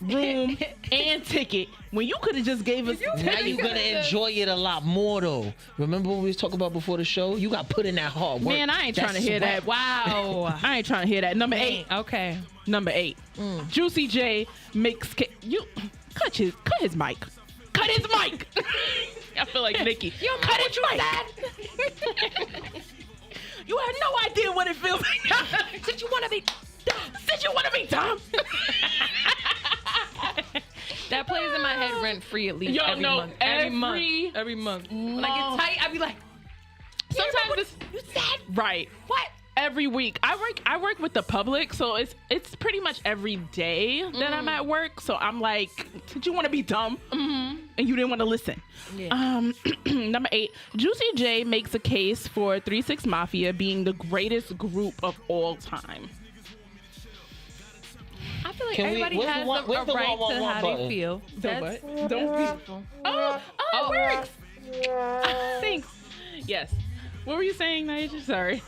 Speaker 10: room, and ticket when you could have just gave us.
Speaker 9: now you're gonna enjoy it a lot more though. Remember what we was talking about before the show? You got put in that hard work.
Speaker 10: Man, I ain't trying to hear that.
Speaker 11: Wow.
Speaker 10: I ain't trying to hear that. Number 8.
Speaker 11: Okay.
Speaker 10: Number 8. Juicy J makes you cut his mic. Cut his mic. I feel like Nikki.
Speaker 11: You don't know
Speaker 10: cut
Speaker 11: what
Speaker 10: his mic. You have no idea what it feels like.
Speaker 11: Since you want to be
Speaker 10: dumb.
Speaker 11: That plays in my head rent free at least
Speaker 10: Yo,
Speaker 11: every
Speaker 10: no,
Speaker 11: month.
Speaker 10: every
Speaker 11: month. When I get tight, I be like,
Speaker 10: Sometimes it's
Speaker 11: you said
Speaker 10: right.
Speaker 11: what?
Speaker 10: Every week. I work with the public, so it's pretty much every day that I'm at work. So I'm like, did you want to be dumb? Mm-hmm. And you didn't want to listen.
Speaker 11: Yeah.
Speaker 10: Number 8, Juicy J makes a case for 3 6 Mafia being the greatest group of all time.
Speaker 11: I feel like
Speaker 9: Can we-
Speaker 11: everybody
Speaker 9: where's the
Speaker 11: has
Speaker 9: one-
Speaker 11: a
Speaker 9: where's the
Speaker 11: right
Speaker 9: one,
Speaker 11: to
Speaker 9: one
Speaker 11: how
Speaker 9: button?
Speaker 11: they feel. That's
Speaker 10: Don't be. Oh, it works. Thanks. Yes. What were you saying, Naija? Sorry.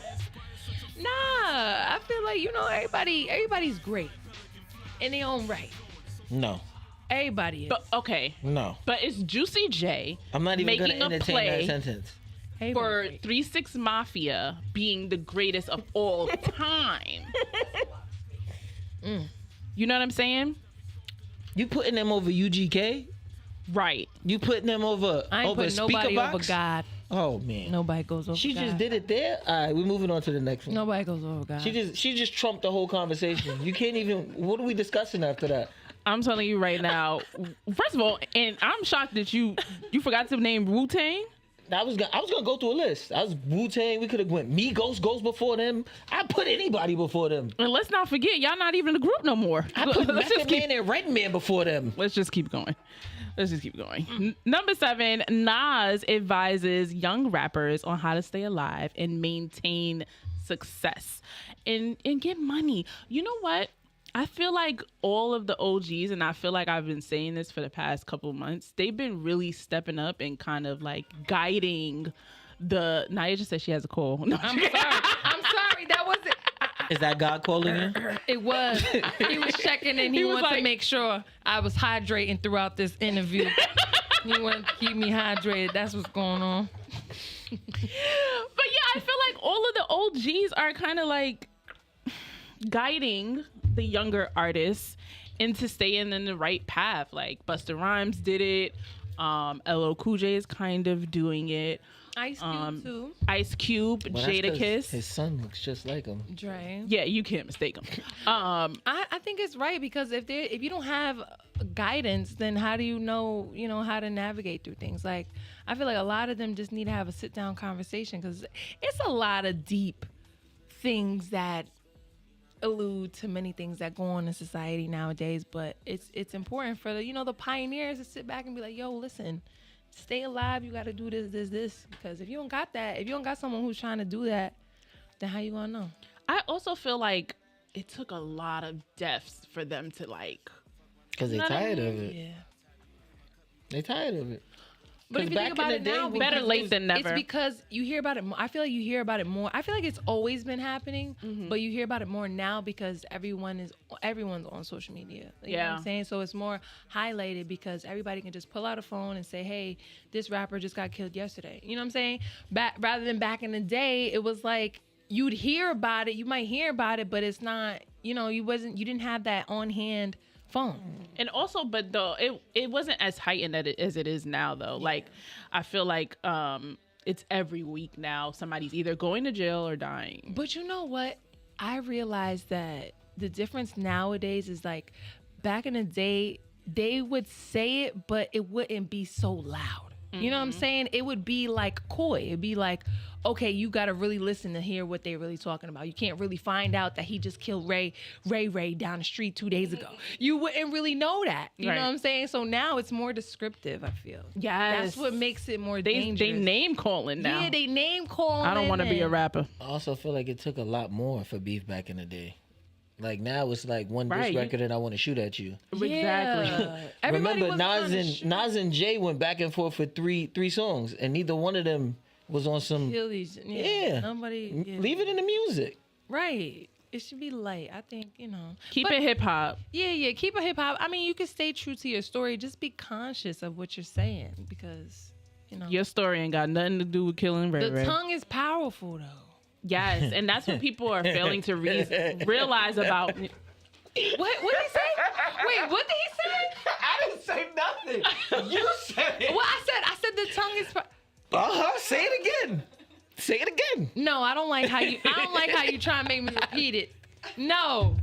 Speaker 11: Nah, I feel like, everybody's great in their own right.
Speaker 9: No.
Speaker 11: Everybody is.
Speaker 10: But okay.
Speaker 9: No.
Speaker 10: But it's Juicy J
Speaker 9: I'm not even
Speaker 10: making
Speaker 9: gonna
Speaker 10: a
Speaker 9: entertain
Speaker 10: play
Speaker 9: that sentence.
Speaker 10: for
Speaker 11: Everybody's great.
Speaker 10: 3 6 Mafia being the greatest of all time. You know what I'm saying?
Speaker 9: You putting them over UGK?
Speaker 10: Right.
Speaker 9: You putting them over
Speaker 11: I ain't
Speaker 9: over
Speaker 11: putting nobody
Speaker 9: Speakerbox?
Speaker 11: over God.
Speaker 9: Oh man.
Speaker 11: Nobody goes over
Speaker 9: She
Speaker 11: God.
Speaker 9: just did it there. All right, we're moving on to the next one.
Speaker 11: Nobody goes over God.
Speaker 9: She just trumped the whole conversation. You can't even. What are we discussing after that?
Speaker 10: I'm telling you right now. First of all, and I'm shocked that you forgot to name Wu-Tang.
Speaker 9: I was gonna go through a list. I was Wu-Tang. We could have went Migos goes before them. I put anybody before them.
Speaker 10: And let's not forget, y'all not even a group no more.
Speaker 9: I put
Speaker 10: Let's just
Speaker 9: Method
Speaker 10: keep-
Speaker 9: Man and Redman before them.
Speaker 10: Let's just keep going. Number 7, Nas advises young rappers on how to stay alive and maintain success and get money. You know what? I feel like all of the OGs, and I feel like I've been saying this for the past couple of months, they've been really stepping up and kind of like guiding the... Naija said she has a cold. No,
Speaker 11: I'm sorry. That wasn't...
Speaker 9: Is that God calling you?
Speaker 11: It was. He was checking in. He
Speaker 10: was
Speaker 11: wanted to
Speaker 10: like-
Speaker 11: make sure I was hydrating throughout this interview. He wanted to keep me hydrated. That's what's going on.
Speaker 10: But yeah, I feel like all of the OGs are kind of like guiding the younger artists into staying in the right path. Like Busta Rhymes did it. LL Cool J is kind of doing it.
Speaker 11: Ice Cube too.
Speaker 10: Ice Cube,
Speaker 9: Well, that's 'cause
Speaker 10: Jadakiss.
Speaker 9: His son looks just like him.
Speaker 11: Dre.
Speaker 10: Yeah, you can't mistake him.
Speaker 11: I think it's right because if you don't have guidance, then how do you know how to navigate through things? Like I feel like a lot of them just need to have a sit down conversation because it's a lot of deep things that allude to many things that go on in society nowadays. But it's important for the pioneers to sit back and be like, yo, listen, stay alive. You got to do this because if you don't got that, if you don't got someone who's trying to do that, then how you gonna know?
Speaker 10: I also feel like it took a lot of deaths for them to like.
Speaker 9: Because they tired of it.
Speaker 11: Yeah.
Speaker 9: They tired of it.
Speaker 11: But if you think about it now,
Speaker 10: better late than never.
Speaker 11: It's because you hear about it more. I feel like you hear about it more. I feel like it's always been happening, but you hear about it more now because everyone's on social media. You know what I'm saying? So it's more highlighted because everybody can just pull out a phone and say, hey, this rapper just got killed yesterday. You know what I'm saying? Rather than back in the day, it was like you'd hear about it. You might hear about it, but it's not, you didn't have that on hand phone.
Speaker 10: And also, but though it wasn't as heightened as it is now though. Yeah. Like I feel like it's every week now somebody's either going to jail or dying.
Speaker 11: But you know what? I realized that the difference nowadays is like back in the day they would say it, but it wouldn't be so loud. You know what I'm saying? It would be like coy. It'd be like, okay, you got to really listen to hear what they're really talking about. You can't really find out that he just killed Ray down the street 2 days ago. You wouldn't really know that. You know what I'm saying? So now it's more descriptive, I feel.
Speaker 10: Yes.
Speaker 11: That's what makes it more dangerous.
Speaker 10: They name calling now.
Speaker 11: Yeah, they name calling.
Speaker 10: I don't want to be a rapper.
Speaker 9: I also feel like it took a lot more for beef back in the day. Like now it's like one
Speaker 10: Right.
Speaker 9: diss record and I want to shoot at you.
Speaker 10: Exactly.
Speaker 9: Remember Nas and Jay went back and forth for three songs and neither one of them was on some. Yeah.
Speaker 11: Nobody. Yeah.
Speaker 9: Leave it in the music.
Speaker 11: Right. It should be light. I think,
Speaker 10: Keep it hip hop.
Speaker 11: Yeah. Keep it hip hop. I mean, you can stay true to your story. Just be conscious of what you're saying because,
Speaker 10: your story ain't got nothing to do with killing Ray.
Speaker 11: The tongue is powerful though.
Speaker 10: Yes, and that's what people are failing to realize about.
Speaker 11: What did he say? Wait, what did he say?
Speaker 9: I didn't say nothing. You said it.
Speaker 11: What I said the tongue is.
Speaker 9: Say it again. Say it again.
Speaker 11: No, I don't like how you try and make me repeat it. No.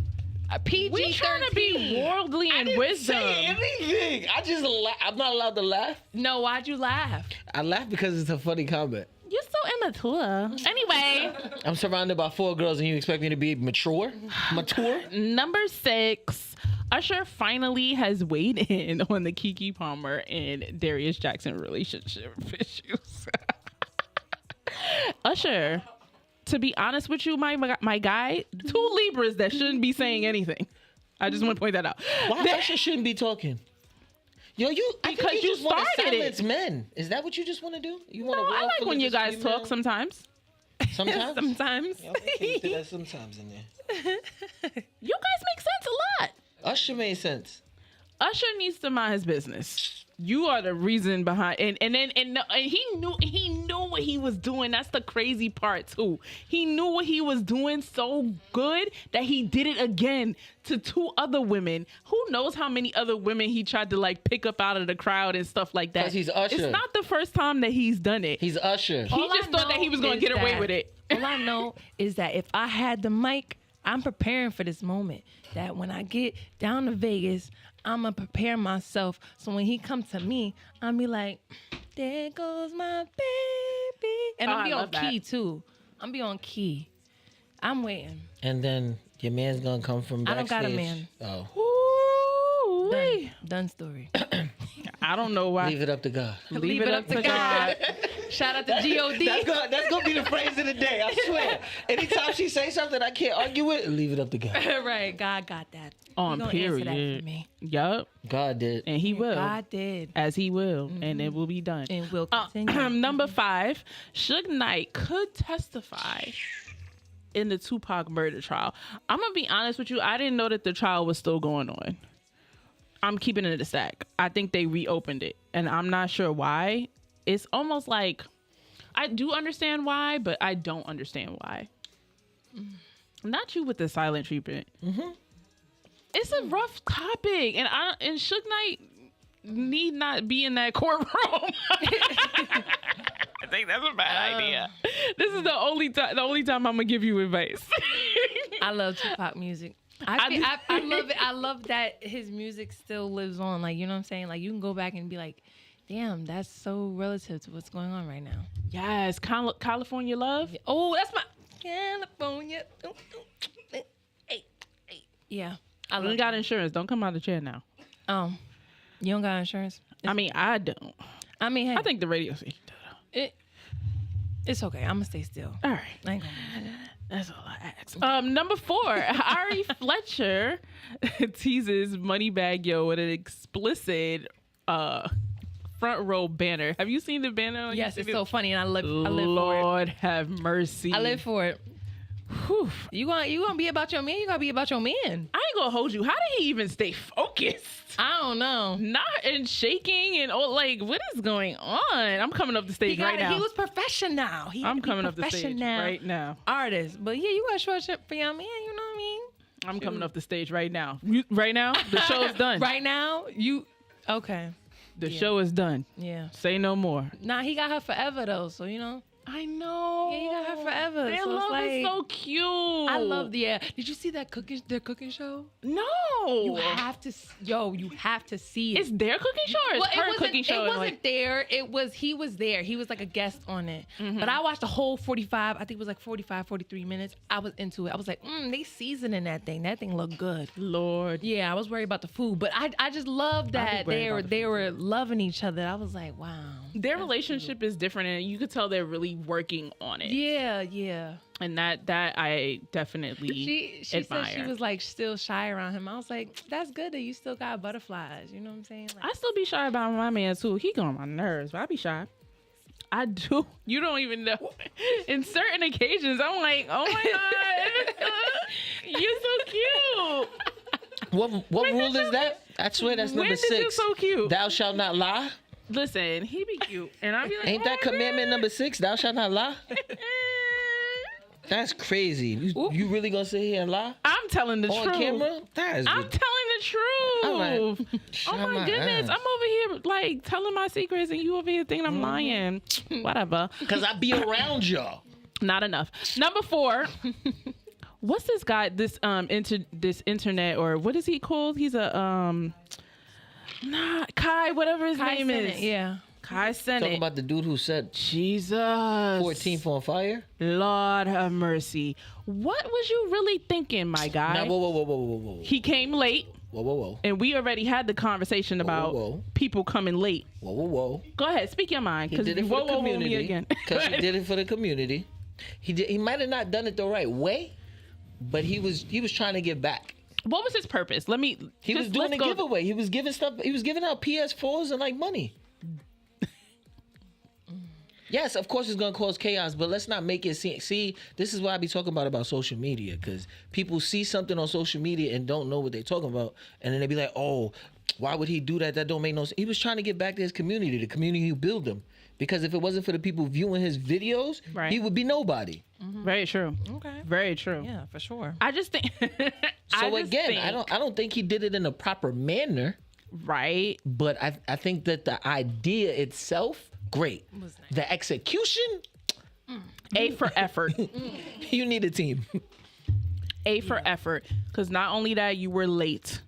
Speaker 11: PG-13.
Speaker 10: We trying to be worldly and wisdom.
Speaker 9: Say anything. I'm not allowed to laugh.
Speaker 11: No, why'd you laugh?
Speaker 9: I laugh because it's a funny comment.
Speaker 10: You're so immature. Anyway.
Speaker 9: I'm surrounded by 4 girls and you expect me to be mature?
Speaker 10: Number 6. Usher finally has weighed in on the Keke Palmer and Darius Jackson relationship issues. Usher, to be honest with you, my guy, 2 Libras that shouldn't be saying anything. I just want to point that out.
Speaker 9: Why Usher shouldn't be talking? Yo, I think you just want to silence men. Is that what you just want to do? You want
Speaker 10: I like when you guys talk sometimes.
Speaker 9: Sometimes?
Speaker 10: Sometimes.
Speaker 9: Yeah, okay, so there's sometimes in there.
Speaker 10: You guys make sense a lot.
Speaker 9: Usher made sense.
Speaker 10: Usher needs to mind his business. You are the reason behind, and he knew what he was doing. That's the crazy part too. He knew what he was doing so good that he did it again to 2 other women. Who knows how many other women he tried to like pick up out of the crowd and stuff like that.
Speaker 9: Because he's Usher.
Speaker 10: It's not the first time that he's done it.
Speaker 9: He's Usher.
Speaker 10: He just thought that he was going to get away with it.
Speaker 11: All I know is that if I had the mic, I'm preparing for this moment. That when I get down to Vegas, I'm going to prepare myself. So when he comes to me, I'll be like, there goes my baby. And I'll be on key, too. I'll be on key. I'm waiting.
Speaker 9: And then your man's going to come from backstage.
Speaker 11: I don't got a man.
Speaker 9: Oh.
Speaker 11: Done story.
Speaker 10: I don't know why.
Speaker 9: Leave it up to God.
Speaker 11: Leave it up to God. Shout out to G.O.D.
Speaker 9: That's going to be the phrase of the day, I swear. Anytime she says something I can't argue with, leave it up to God.
Speaker 11: Right. God got that.
Speaker 10: On period.
Speaker 11: Answer that for me.
Speaker 10: Yup.
Speaker 9: God did.
Speaker 10: And he will.
Speaker 11: God did.
Speaker 10: As he will. And it will be done.
Speaker 11: And will continue.
Speaker 10: Number 5, Suge Knight could testify in the Tupac murder trial. I'm gonna be honest with you. I didn't know that the trial was still going on. I'm keeping it a stack. I think they reopened it, and I'm not sure why. It's almost like I do understand why, but I don't understand why. Not you with the silent treatment. Mm-hmm. It's a rough topic, and Suge Knight need not be in that courtroom. I think that's a bad idea. This is the only time I'm gonna give you advice.
Speaker 11: I love Tupac music. I love it. I love that his music still lives on. Like, you know what I'm saying? Like, you can go back and be like, damn, that's so relative to what's going on right now.
Speaker 10: Yes, California Love.
Speaker 11: Oh, that's my California. Hey. Yeah.
Speaker 10: I don't got insurance. Don't come out of the chair now.
Speaker 11: You don't got insurance?
Speaker 10: I mean, I don't.
Speaker 11: I mean, hey.
Speaker 10: I think the radio station does.
Speaker 11: It's okay. I'm going to stay still.
Speaker 10: All right.
Speaker 11: I ain't gonna
Speaker 10: That's all I ask. Number 4, Ari Fletcher teases Moneybagg Yo with an explicit front row banner. Have you seen the banner?
Speaker 11: Yes, it's so funny, and I live for it.
Speaker 10: Lord have mercy.
Speaker 11: I live for it. Whew. You gonna be about your man? You gotta be about your man.
Speaker 10: I ain't gonna hold you. How did he even stay focused?
Speaker 11: I don't know.
Speaker 10: Not and shaking and like, what is going on? I'm coming up the stage right now.
Speaker 11: He was professional.
Speaker 10: I'm coming up the stage right now.
Speaker 11: Artist, but yeah, you gotta show up for your man. You know what I mean?
Speaker 10: I'm coming up the stage right now. Right now, the show's done.
Speaker 11: Right now, okay.
Speaker 10: The show is done.
Speaker 11: Yeah.
Speaker 10: Say no more.
Speaker 11: Nah, he got her forever though, so you know.
Speaker 10: I know.
Speaker 11: Yeah, he got her forever.
Speaker 10: Their
Speaker 11: so
Speaker 10: love
Speaker 11: it's
Speaker 10: is so cute.
Speaker 11: I love their Did you see that their cooking show?
Speaker 10: No.
Speaker 11: You have to see it.
Speaker 10: It's their cooking show or it's her cooking show?
Speaker 11: It wasn't there. He was there. He was like a guest on it. Mm-hmm. But I watched the whole 45, I think it was like 45, 43 minutes. I was into it. I was like, they seasoning that thing. That thing looked good.
Speaker 10: Lord.
Speaker 11: Yeah, I was worried about the food. But I just love that they were loving each other. I was like, wow.
Speaker 10: Their relationship is different, and you could tell they're really working on it.
Speaker 11: Yeah.
Speaker 10: And that I definitely
Speaker 11: she
Speaker 10: admire.
Speaker 11: said she was like still shy around him. I was like, that's good that you still got butterflies. You know what I'm saying? Like,
Speaker 10: I still be shy about my man too. He got on my nerves, but I be shy. I do. You don't even know. In certain occasions, I'm like, oh my God, you're so cute.
Speaker 9: What rule is that? I swear that's number 6.
Speaker 10: When did you so cute?
Speaker 9: Thou shalt not lie.
Speaker 10: Listen, he be cute, and I be like,
Speaker 9: ain't that commandment number 6? Thou shalt not lie. That's crazy. You really gonna sit here and lie?
Speaker 10: I'm telling the truth
Speaker 9: on camera. I'm
Speaker 10: telling the truth. Oh my goodness, I'm over here like telling my secrets, and you over here thinking I'm lying. Whatever.
Speaker 9: Because I be around y'all.
Speaker 10: Not enough. Number 4. What's this guy? This internet, or what is he called? He's a Kai, whatever his name is.
Speaker 11: Yeah.
Speaker 10: Kai Sennett.
Speaker 9: Talking about the dude who said
Speaker 10: Jesus
Speaker 9: 14th on fire.
Speaker 10: Lord have mercy. What was you really thinking, my guy?
Speaker 9: Now, whoa.
Speaker 10: He came late.
Speaker 9: Whoa.
Speaker 10: And we already had the conversation about people coming late.
Speaker 9: Whoa.
Speaker 10: Go ahead, speak your mind.
Speaker 9: He did it for the community.
Speaker 10: Again.
Speaker 9: Because he did it for the community. He might have not done it the right way, but he was trying to give back.
Speaker 10: What was his purpose?
Speaker 9: He was doing a giveaway. He was giving stuff. He was giving out PS4s and like money. Yes, of course it's gonna cause chaos, but let's not make it seem. See, this is what I be talking about social media, because people see something on social media and don't know what they're talking about, and then they be like, "Oh, why would he do that? That don't make no sense." He was trying to get back to his community, the community who built him. Because if it wasn't for the people viewing his videos, he would be nobody.
Speaker 10: Mm-hmm. Very true.
Speaker 11: Okay.
Speaker 10: Very true.
Speaker 11: Yeah, for sure.
Speaker 10: I just think.
Speaker 9: I don't think he did it in a proper manner.
Speaker 10: Right.
Speaker 9: But I think that the idea itself, great.
Speaker 11: Was nice.
Speaker 9: The execution,
Speaker 10: A for effort.
Speaker 9: You need a team.
Speaker 10: A for effort. Because not only that, you were late.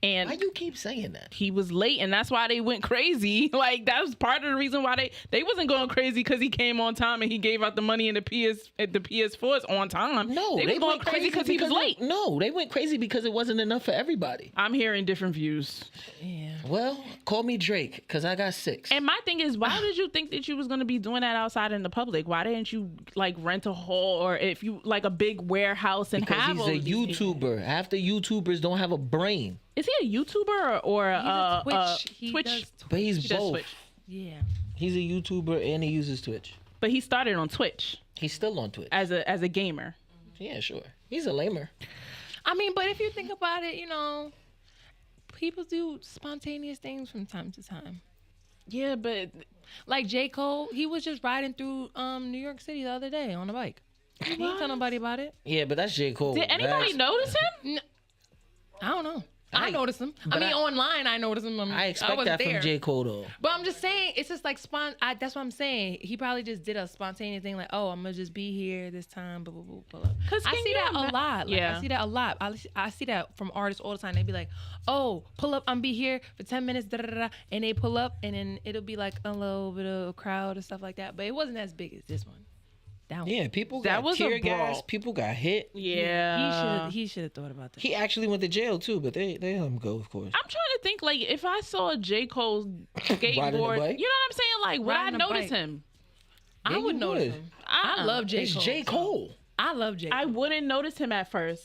Speaker 10: And
Speaker 9: why you keep saying that?
Speaker 10: He was late, and that's why they went crazy. Like, that was part of the reason why they wasn't going crazy, because he came on time and he gave out the money and the PS4s on time.
Speaker 9: No,
Speaker 10: they was going crazy because he was late.
Speaker 9: No, they went crazy because it wasn't enough for everybody.
Speaker 10: I'm hearing different views.
Speaker 11: Yeah.
Speaker 9: Well, call me Drake, because I got 6.
Speaker 10: And my thing is, why did you think that you was going to be doing that outside in the public? Why didn't you like rent a hall, or if you like a big warehouse and
Speaker 9: because
Speaker 10: have
Speaker 9: he's a YouTuber. Half the YouTubers don't have a brain.
Speaker 10: Is he a YouTuber or a
Speaker 11: Twitch?
Speaker 10: Twitch?
Speaker 9: But he's both.
Speaker 11: Yeah.
Speaker 9: He's a YouTuber and he uses Twitch.
Speaker 10: But he started on Twitch.
Speaker 9: He's still on Twitch
Speaker 10: as a gamer.
Speaker 9: Yeah, sure. He's a lamer.
Speaker 11: I mean, but if you think about it, people do spontaneous things from time to time.
Speaker 10: Yeah, but
Speaker 11: Like J. Cole, he was just riding through New York City the other day on a bike. He didn't tell nobody about it.
Speaker 9: Yeah, but that's J. Cole.
Speaker 10: did anybody notice him?
Speaker 11: I don't know. I
Speaker 9: I-
Speaker 11: noticed him.
Speaker 9: but
Speaker 11: online, I noticed him.
Speaker 9: I expect
Speaker 11: wasn't
Speaker 9: that
Speaker 11: there.
Speaker 9: from J. Cole, though.
Speaker 11: But I'm just saying, it's just like that's what I'm saying. He probably just did a spontaneous thing, like, oh, I'm gonna just be here this time. Blah, blah, blah, pull up.
Speaker 10: 'Cause
Speaker 11: I
Speaker 10: can
Speaker 11: see
Speaker 10: you
Speaker 11: that a
Speaker 10: ima-
Speaker 11: lot. Like,
Speaker 10: Yeah.
Speaker 11: I see that a lot. I see that from artists all the time. They be like, oh, pull up, I'm be here for 10 minutes, da da da, and they pull up, and then it'll be like a little bit of a crowd and stuff like that. But it wasn't as big as this one. That one.
Speaker 9: Yeah, people
Speaker 10: That
Speaker 9: got
Speaker 10: was a
Speaker 9: tear gas.
Speaker 10: brawl.
Speaker 9: People got hit.
Speaker 10: Yeah.
Speaker 11: He should have thought about that.
Speaker 9: He actually went to jail too, but they let him go, of course.
Speaker 10: I'm trying to think, like, if I saw a J. Cole
Speaker 9: Riding a
Speaker 10: skateboard,
Speaker 9: bike?
Speaker 10: you know what I'm saying? Like, would I
Speaker 11: Riding a
Speaker 10: notice
Speaker 11: bike.
Speaker 10: him?
Speaker 11: I
Speaker 9: Yeah,
Speaker 11: would
Speaker 9: you
Speaker 11: notice
Speaker 9: would.
Speaker 11: him. I love J.
Speaker 9: It's
Speaker 11: Cole.
Speaker 9: J. Cole.
Speaker 11: I love J. Cole.
Speaker 10: I wouldn't notice him at first.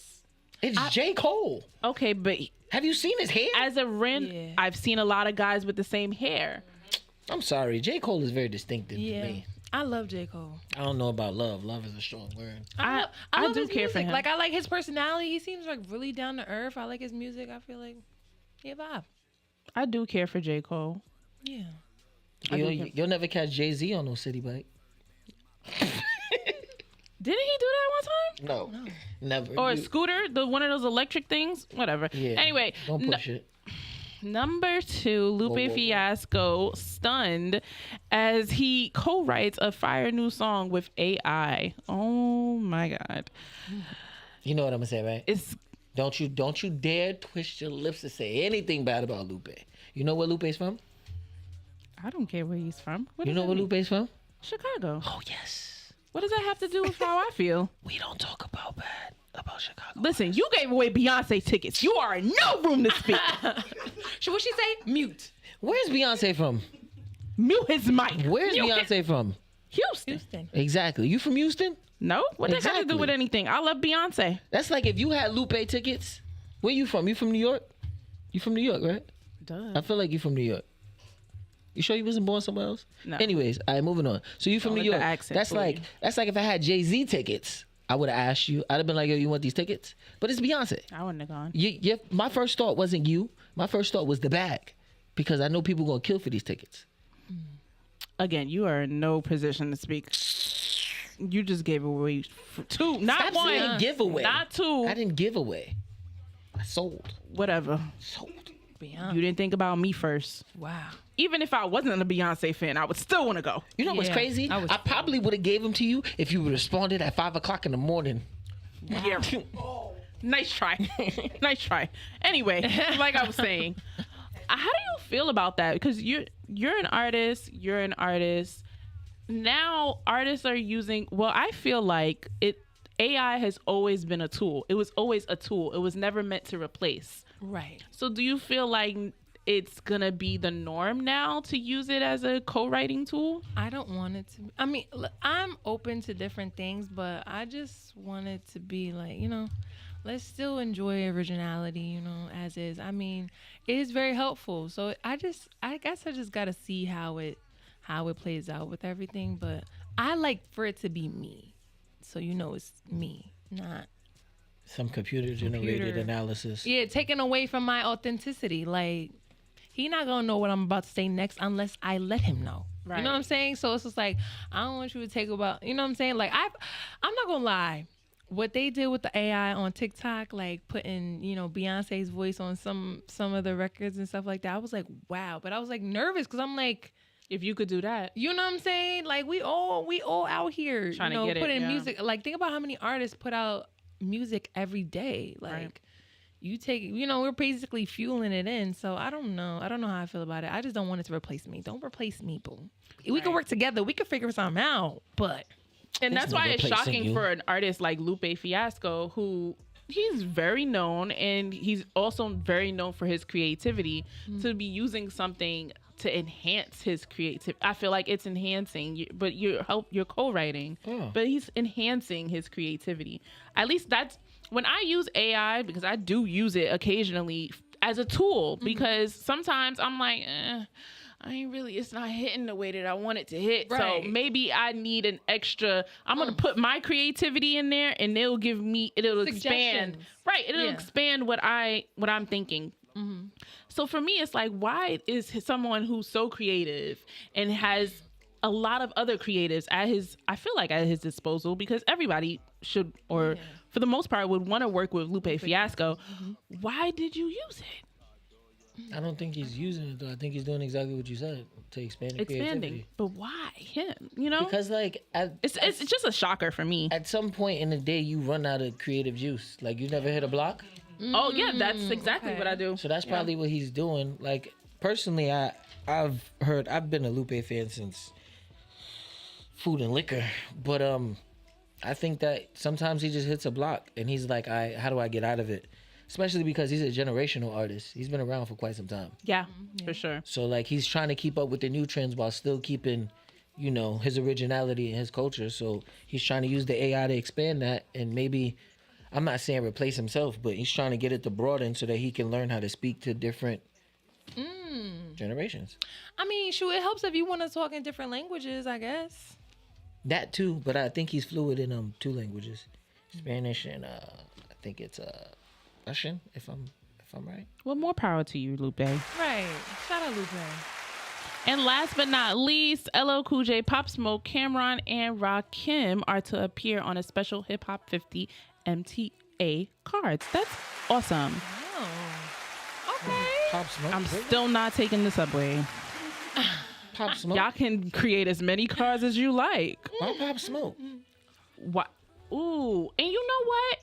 Speaker 9: It's J. Cole.
Speaker 10: Okay, but
Speaker 9: Have you seen his hair?
Speaker 10: as a
Speaker 11: Yeah.
Speaker 10: I've seen a lot of guys with the same hair.
Speaker 9: I'm sorry. J. Cole is very distinctive
Speaker 11: Yeah.
Speaker 9: to me.
Speaker 11: I love J. Cole.
Speaker 9: I don't know about love. Love is a strong word.
Speaker 10: I
Speaker 11: love
Speaker 10: do
Speaker 11: his
Speaker 10: care for
Speaker 11: music.
Speaker 10: him.
Speaker 11: Like, I like his personality. He seems like really down to earth. I like his music. I feel like he a vibe.
Speaker 10: I do care for J. Cole.
Speaker 11: Yeah.
Speaker 9: You'll never catch Jay-Z on no city bike.
Speaker 10: Didn't he do that one time?
Speaker 9: No, never.
Speaker 10: Or a scooter, one of those electric things? Whatever.
Speaker 9: Yeah.
Speaker 10: Anyway,
Speaker 9: Don't push it.
Speaker 10: number 2, Lupe
Speaker 9: whoa, whoa.
Speaker 10: Fiasco stunned as he co-writes a fire new song with AI. Oh my God.
Speaker 9: You know what I'm gonna say, right?
Speaker 10: It's
Speaker 9: Don't you dare twist your lips to say anything bad about Lupe. You know where Lupe's from?
Speaker 10: I don't care where he's from. What
Speaker 9: You
Speaker 10: does
Speaker 9: know
Speaker 10: that
Speaker 9: where
Speaker 10: mean?
Speaker 9: Lupe's from?
Speaker 10: Chicago.
Speaker 9: Oh yes.
Speaker 10: What does that have to do with how I feel?
Speaker 9: We don't talk about bad about Chicago.
Speaker 10: Listen, you gave away Beyonce tickets. You are in no room to speak.
Speaker 11: So what she say? Mute.
Speaker 9: Where's Beyonce from?
Speaker 10: Mute his mic.
Speaker 9: Where's
Speaker 10: Mute
Speaker 9: Beyonce from?
Speaker 10: Houston.
Speaker 11: Houston.
Speaker 9: Exactly. You from Houston?
Speaker 10: No? What does that have to do
Speaker 9: Exactly.
Speaker 10: with anything? I love Beyonce.
Speaker 9: That's like if you had Lupe tickets. Where you from? You from New York? You from New York, right?
Speaker 10: Duh.
Speaker 9: I feel like you from New York. You sure you wasn't born somewhere else?
Speaker 10: No.
Speaker 9: Anyways, all right, moving on. So you from
Speaker 10: Don't
Speaker 9: New
Speaker 10: let the
Speaker 9: York?
Speaker 10: accent
Speaker 9: That's
Speaker 10: fool
Speaker 9: like
Speaker 10: you.
Speaker 9: if I had Jay-Z tickets, I would have asked you. I'd have been like, yo, you want these tickets? But it's Beyonce.
Speaker 10: I wouldn't have gone.
Speaker 9: My first thought wasn't you. My first thought was the bag, because I know people gonna kill for these tickets.
Speaker 10: Again, you are in no position to speak. You just gave away 2, not
Speaker 9: Stop
Speaker 10: one.
Speaker 9: saying giveaway.
Speaker 10: Not 2.
Speaker 9: I didn't give away. I sold.
Speaker 10: Whatever.
Speaker 9: Sold.
Speaker 11: Beyonce.
Speaker 10: You didn't think about me first.
Speaker 11: Wow.
Speaker 10: Even if I wasn't a Beyonce fan, I would still want to go.
Speaker 9: You know what's
Speaker 11: Yeah,
Speaker 9: crazy?
Speaker 11: I was-
Speaker 9: I probably would have gave them to you if you would responded at 5:00 in the morning.
Speaker 10: Yeah. Nice try. Nice try. Anyway, like I was saying, how do you feel about that? Because you're an artist. You're an artist. Now artists are using. Well, I feel like AI has always been a tool. It was always a tool. It was never meant to replace.
Speaker 11: Right.
Speaker 10: So do you feel like it's gonna be the norm now to use it as a co-writing tool?
Speaker 11: I don't want it to. I mean, I'm open to different things, but I just want it to be like, let's still enjoy originality, as is. I mean, it is very helpful. So I guess I just gotta see how it plays out with everything. But I like for it to be me, so it's me, not.
Speaker 9: Some computer-generated analysis.
Speaker 11: Yeah, taken away from my authenticity. Like, he not gonna know what I'm about to say next unless I let him know.
Speaker 10: Right.
Speaker 11: You know what I'm saying? So it's just like, I don't want you to take about, you know what I'm saying? Like, I'm not gonna lie. What they did with the AI on TikTok, like putting, Beyonce's voice on some of the records and stuff like that, I was like, wow. But I was like nervous because I'm like,
Speaker 10: If you could do that,
Speaker 11: you know what I'm saying? Like, we all out here,
Speaker 10: Trying to get it,
Speaker 11: putting
Speaker 10: yeah.
Speaker 11: music. Like, think about how many artists put out music every day. Like,
Speaker 10: Right.
Speaker 11: you take, we're basically fueling it in. So I don't know how I feel about it. I just don't want it to replace me. Don't replace me, boo. We can work together. We can figure something out. But
Speaker 10: and that's
Speaker 9: no
Speaker 10: why it's
Speaker 9: replacing
Speaker 10: shocking
Speaker 9: you.
Speaker 10: for an artist like Lupe Fiasco, who he's very known and he's also very known for his creativity, to be using something to enhance his creativity. I feel like it's enhancing, but you're co-writing, but he's enhancing his creativity. At least that's when I use AI, because I do use it occasionally as a tool, because sometimes I'm like, it's not hitting the way that I want it to hit.
Speaker 11: Right.
Speaker 10: So maybe I need an extra, I'm going to put my creativity in there and it'll expand. Right. It'll expand what I'm thinking.
Speaker 11: Mm-hmm.
Speaker 10: So for me, it's like, why is someone who's so creative and has a lot of other creatives at his disposal, because everybody should, or for the most part, would want to work with Lupe Fiasco. Mm-hmm. Why did you use it?
Speaker 9: I don't think he's using it though. I think he's doing exactly what you said, to expand the creativity.
Speaker 10: But why him? You know,
Speaker 9: because like
Speaker 10: it's just a shocker for me.
Speaker 9: At some point in the day, you run out of creative juice. Like, you never hit a block.
Speaker 10: Oh yeah, that's exactly what I do.
Speaker 9: So that's probably what he's doing. Like, personally, I've been a Lupe fan since Food and Liquor, but I think that sometimes he just hits a block and he's like, how do I get out of it? Especially because he's a generational artist. He's been around for quite some time.
Speaker 10: Yeah, for sure.
Speaker 9: So like, he's trying to keep up with the new trends while still keeping, his originality and his culture. So he's trying to use the AI to expand that, and maybe, I'm not saying replace himself, but he's trying to get it to broaden so that he can learn how to speak to different generations.
Speaker 11: I mean, shoot, it helps if you want to talk in different languages, I guess.
Speaker 9: That too, but I think he's fluid in 2 languages, Spanish and I think it's Russian, if I'm right.
Speaker 10: Well, more power to you, Lupe.
Speaker 11: Right. Shout out Lupe.
Speaker 10: And last but not least, LL Cool J, Pop Smoke, Cameron, and Rakim are to appear on a special Hip Hop 50 MTA cards. That's awesome.
Speaker 11: Oh. Okay.
Speaker 9: Pop Smoke.
Speaker 10: I'm still not taking the subway.
Speaker 9: Pop Smoke.
Speaker 10: Y'all can create as many cards as you like.
Speaker 9: Why Pop Smoke?
Speaker 10: What? Ooh, and you know what?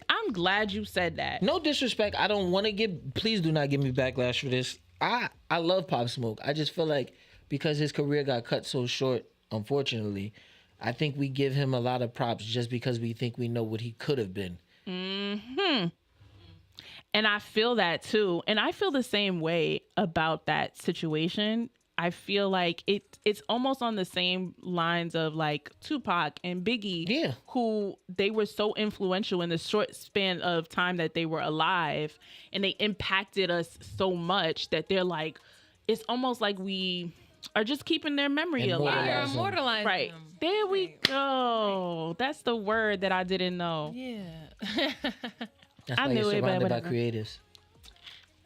Speaker 10: I'm glad you said that.
Speaker 9: No disrespect. I don't want to please do not give me backlash for this. I love Pop Smoke. I just feel like because his career got cut so short, unfortunately, I think we give him a lot of props just because we think we know what he could have been.
Speaker 10: Mm-hmm. And I feel that too. And I feel the same way about that situation. I feel like it's almost on the same lines of like Tupac and Biggie, who they were so influential in the short span of time that they were alive, and they impacted us so much that they're like, it's almost like we are just keeping their memory alive.
Speaker 11: You're immortalizing
Speaker 10: right.
Speaker 11: them.
Speaker 10: There we go. That's the word that I didn't know.
Speaker 11: Yeah.
Speaker 9: That's why you're surrounded by creatives.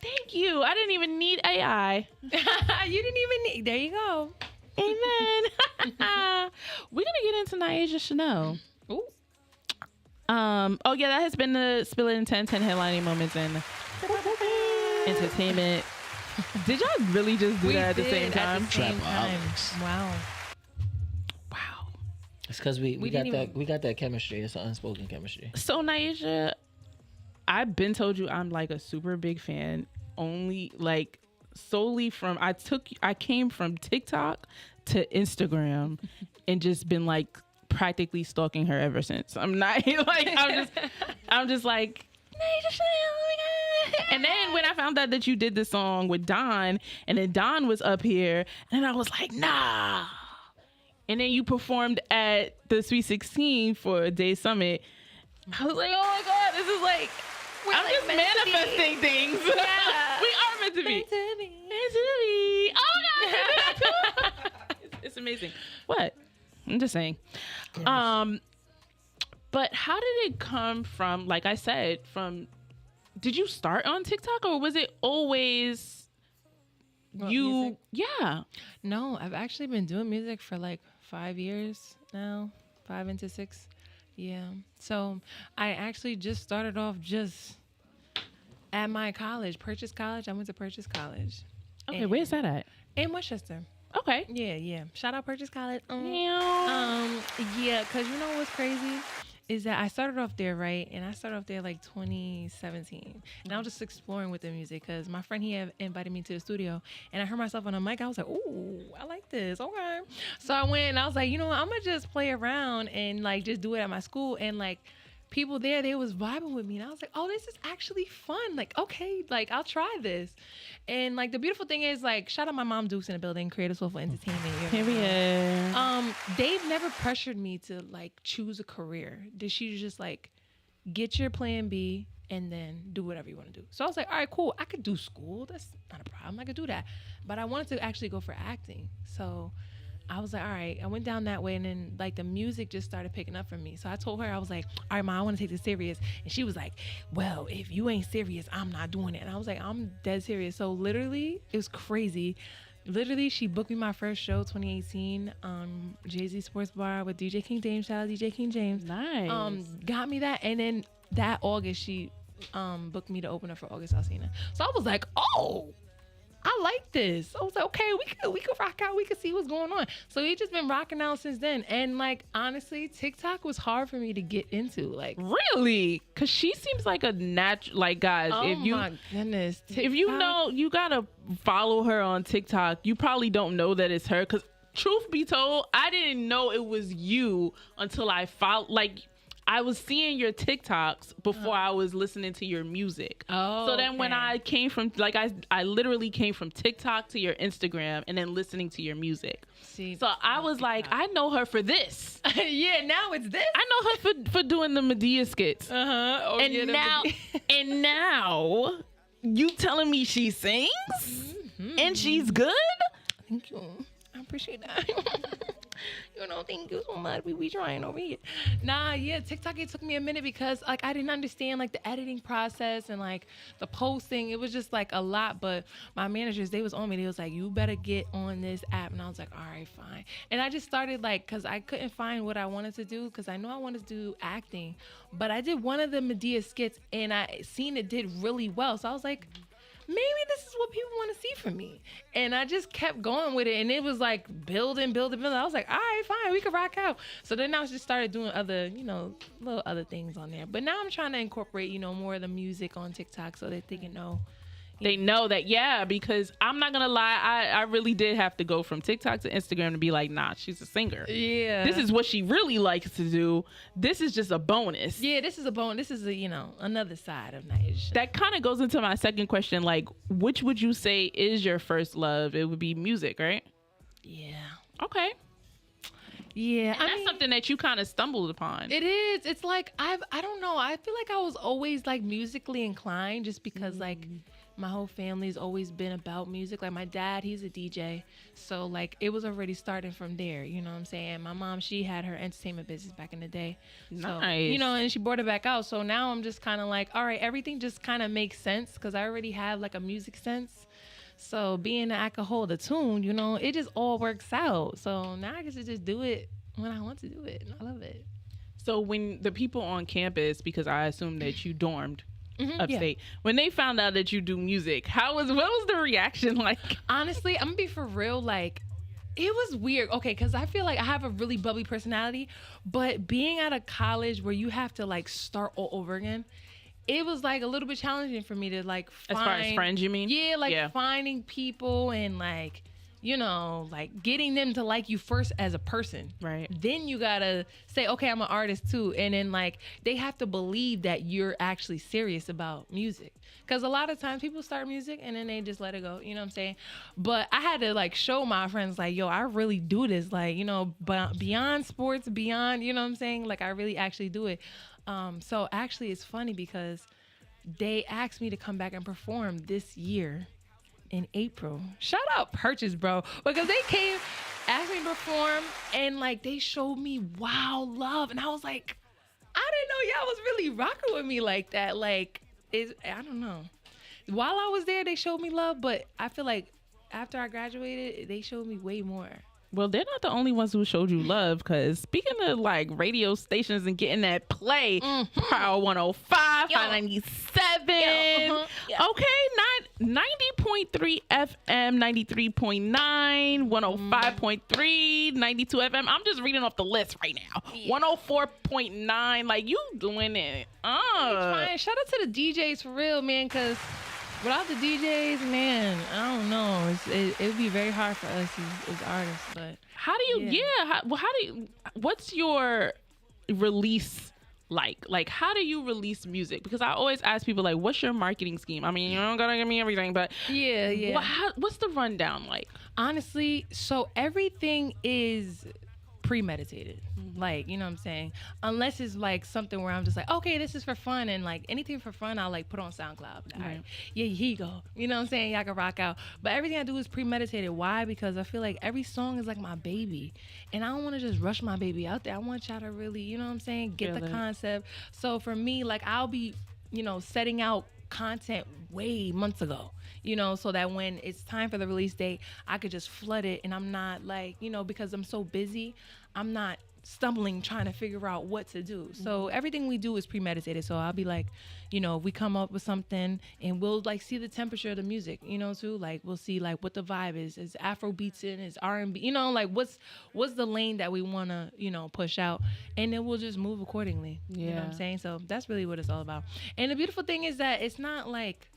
Speaker 10: Thank you. I didn't even need AI.
Speaker 11: You didn't even need. There you go.
Speaker 10: Amen. We're gonna get into Naija Chanel.
Speaker 11: Ooh.
Speaker 10: Oh yeah, that has been the Spill It in 10 headlining moments in entertainment. Did y'all really just do that at the same time?
Speaker 11: Wow.
Speaker 10: Wow.
Speaker 9: It's because we got that chemistry. It's an unspoken chemistry.
Speaker 10: So Naija, I've been told you I'm like a super big fan. Only like solely from I came from TikTok to Instagram and just been like practically stalking her ever since. I'm not like I'm just like Naija Chanel, oh my God. And then when I found out that you did the song with Don, and then Don was up here, and I was like, nah. And then you performed at the Sweet 16 for a day summit. I was like, oh my God, this is like, I'm just manifesting things. Yeah. We are meant to be. Meant to be. Oh God. It's amazing. What? I'm just saying. But how did it come from, like I said, did you start on TikTok or was it always you?
Speaker 11: Music?
Speaker 10: Yeah.
Speaker 11: No, I've actually been doing music for like 5 years now, 5 into 6. Yeah. So I actually just started off just at my college, Purchase College. I went to Purchase College.
Speaker 10: Okay, where's that at?
Speaker 11: In Westchester.
Speaker 10: Okay.
Speaker 11: Yeah. Shout out Purchase College.
Speaker 10: Yeah,
Speaker 11: because you know what's crazy is that I started off there, right? And I started off there like 2017. And I was just exploring with the music because my friend, he had invited me to the studio. And I heard myself on a mic. I was like, ooh, I like this. Okay. So I went and I was like, you know what? I'm going to just play around and like just do it at my school. And like people there, they was vibing with me. And I was like, oh, this is actually fun. Like, okay, like I'll try this. And like the beautiful thing is like, shout out my mom Dukes in the building, Creative Soulful Entertainment.
Speaker 10: Period.
Speaker 11: They've never pressured me to like choose a career. She was just like, get your plan B, and then do whatever you want to do. So I was like, all right, cool. I could do school. That's not a problem. I could do that. But I wanted to actually go for acting. So I was like, all right. I went down that way, and then like the music just started picking up for me. So I told her, I was like, all right, Mom, I want to take this serious. And she was like, well, if you ain't serious, I'm not doing it. And I was like, I'm dead serious. So literally, it was crazy. Literally, she booked me my first show, 2018, Jay-Z Sports Bar with DJ King James. Shout out DJ King James.
Speaker 10: Nice.
Speaker 11: Got me that, and then that August, she booked me to open up for August Alsina. So I was like, oh, I like this. I was like, okay, we could rock out. We could see what's going on. So we just been rocking out since then. And like, honestly, TikTok was hard for me to get into. Like,
Speaker 10: Really? Because she seems like a natural, like, guys,
Speaker 11: oh
Speaker 10: if you,
Speaker 11: my goodness.
Speaker 10: if you
Speaker 11: TikTok-
Speaker 10: know, you gotta follow her on TikTok. You probably don't know that it's her. Because truth be told, I didn't know it was you until I followed, like, I was seeing your TikToks before I was listening to your music.
Speaker 11: Oh,
Speaker 10: so then when
Speaker 11: okay.
Speaker 10: I came from, like, I literally came from TikTok to your Instagram and then listening to your music.
Speaker 11: See,
Speaker 10: So I was like, I know her for this.
Speaker 11: yeah, now it's this.
Speaker 10: I know her for doing the Medea skits.
Speaker 11: Oh,
Speaker 10: And
Speaker 11: yeah,
Speaker 10: now, and now, you telling me she sings and she's good?
Speaker 11: Thank you. I appreciate that. You know, thank you so much. We be trying over here. Nah, yeah, TikTok, it took me a minute because like I didn't understand like the editing process and like the posting. It was just like a lot. But my managers, they was on me. They was like, you better get on this app. And I was like, all right, fine. And I just started like, cause I couldn't find what I wanted to do, cause I know I wanted to do acting. But I did one of the Medea skits and I seen it did really well. So I was like, maybe this is what people want to see from me. And I just kept going with it. And it was like building. I was like, all right, fine, we can rock out. So then I just started doing other, you know, little other things on there. But now I'm trying to incorporate, you know, more of the music on TikTok so that they can know.
Speaker 10: They know that, yeah, because I'm not gonna lie, I really did have to go from TikTok to Instagram to be like, nah, she's a singer.
Speaker 11: Yeah.
Speaker 10: This is what she really likes to do. This is just a bonus.
Speaker 11: Yeah, this is a bonus. This is a, you know, another side of Nige.
Speaker 10: That kind of goes into my second question, like, which would you say is your first love? It would be music, right?
Speaker 11: Yeah.
Speaker 10: Okay.
Speaker 11: Yeah.
Speaker 10: And that's something that you kind of stumbled upon.
Speaker 11: It is. It's like, I don't know. I feel like I was always like musically inclined just because like my whole family's always been about music. Like my dad, he's a DJ. So like it was already starting from there. You know what I'm saying? My mom, she had her entertainment business back in the day. So,
Speaker 10: Nice.
Speaker 11: you know, and she brought it back out. So now I'm just kind of like, all right, everything just kind of makes sense because I already have like a music sense. So being that I could hold a tune, you know, it just all works out. So now I get to just do it when I want to do it. And I love it.
Speaker 10: So when the people on campus, because I assume that you dormed upstate,
Speaker 11: yeah.
Speaker 10: when they found out that you do music, what was the reaction like?
Speaker 11: Honestly, I'm gonna be for real, like it was weird. Okay, because I feel like I have a really bubbly personality, but being at a college where you have to like start all over again, it was like a little bit challenging for me to like find,
Speaker 10: As far as friends, you mean?
Speaker 11: Yeah, like finding people and like, you know, like getting them to like you first as a person.
Speaker 10: Right.
Speaker 11: Then you gotta say, okay, I'm an artist too. And then like they have to believe that you're actually serious about music. Because a lot of times people start music and then they just let it go. You know what I'm saying? But I had to like show my friends like, yo, I really do this. Like, you know, beyond sports, beyond, you know what I'm saying? Like I really actually do it. So actually it's funny because they asked me to come back and perform this year in April. Shout out Purchase, bro. Because they came, asked me to perform, and like they showed me wow love. And I was like, I didn't know y'all was really rocking with me like that. Like, I don't know. While I was there, they showed me love, but I feel like after I graduated, they showed me way more.
Speaker 10: Well, they're not the only ones who showed you love, because speaking of like radio stations and getting that play, Power 105, 597, okay, 90.3 FM, 93.9, 105.3, 92 FM. I'm just reading off the list right now. 104.9, like you doing it.
Speaker 11: Fine. Shout out to the DJs for real, man, because without the DJs, man, I don't know. It would be very hard for us as artists. But
Speaker 10: how do you? What's your release like? Like, how do you release music? Because I always ask people, like, what's your marketing scheme? I mean, you don't gotta give me everything, but
Speaker 11: yeah.
Speaker 10: What's the rundown like?
Speaker 11: Honestly, so everything is premeditated. Like, you know what I'm saying? Unless it's like something where I'm just like, okay, this is for fun, and like anything for fun, I'll like put on SoundCloud. All right. Yeah, here you go. You know what I'm saying? Y'all can rock out. But everything I do is premeditated. Why? Because I feel like every song is like my baby, and I don't want to just rush my baby out there. I want y'all to really, you know what I'm saying, get the concept. So for me, like I'll be, you know, setting out content way months ago, you know, so that when it's time for the release date, I could just flood it, and I'm not like, you know, because I'm so busy, I'm not stumbling trying to figure out what to do. So everything we do is premeditated. So I'll be like, you know, we come up with something and we'll like see the temperature of the music, you know, too. Like we'll see like what the vibe is Afro beats in, is R&B, you know, like what's the lane that we want to, you know, push out, and then we'll just move accordingly. You know what I'm saying? So that's really what it's all about. And the beautiful thing is that it's not like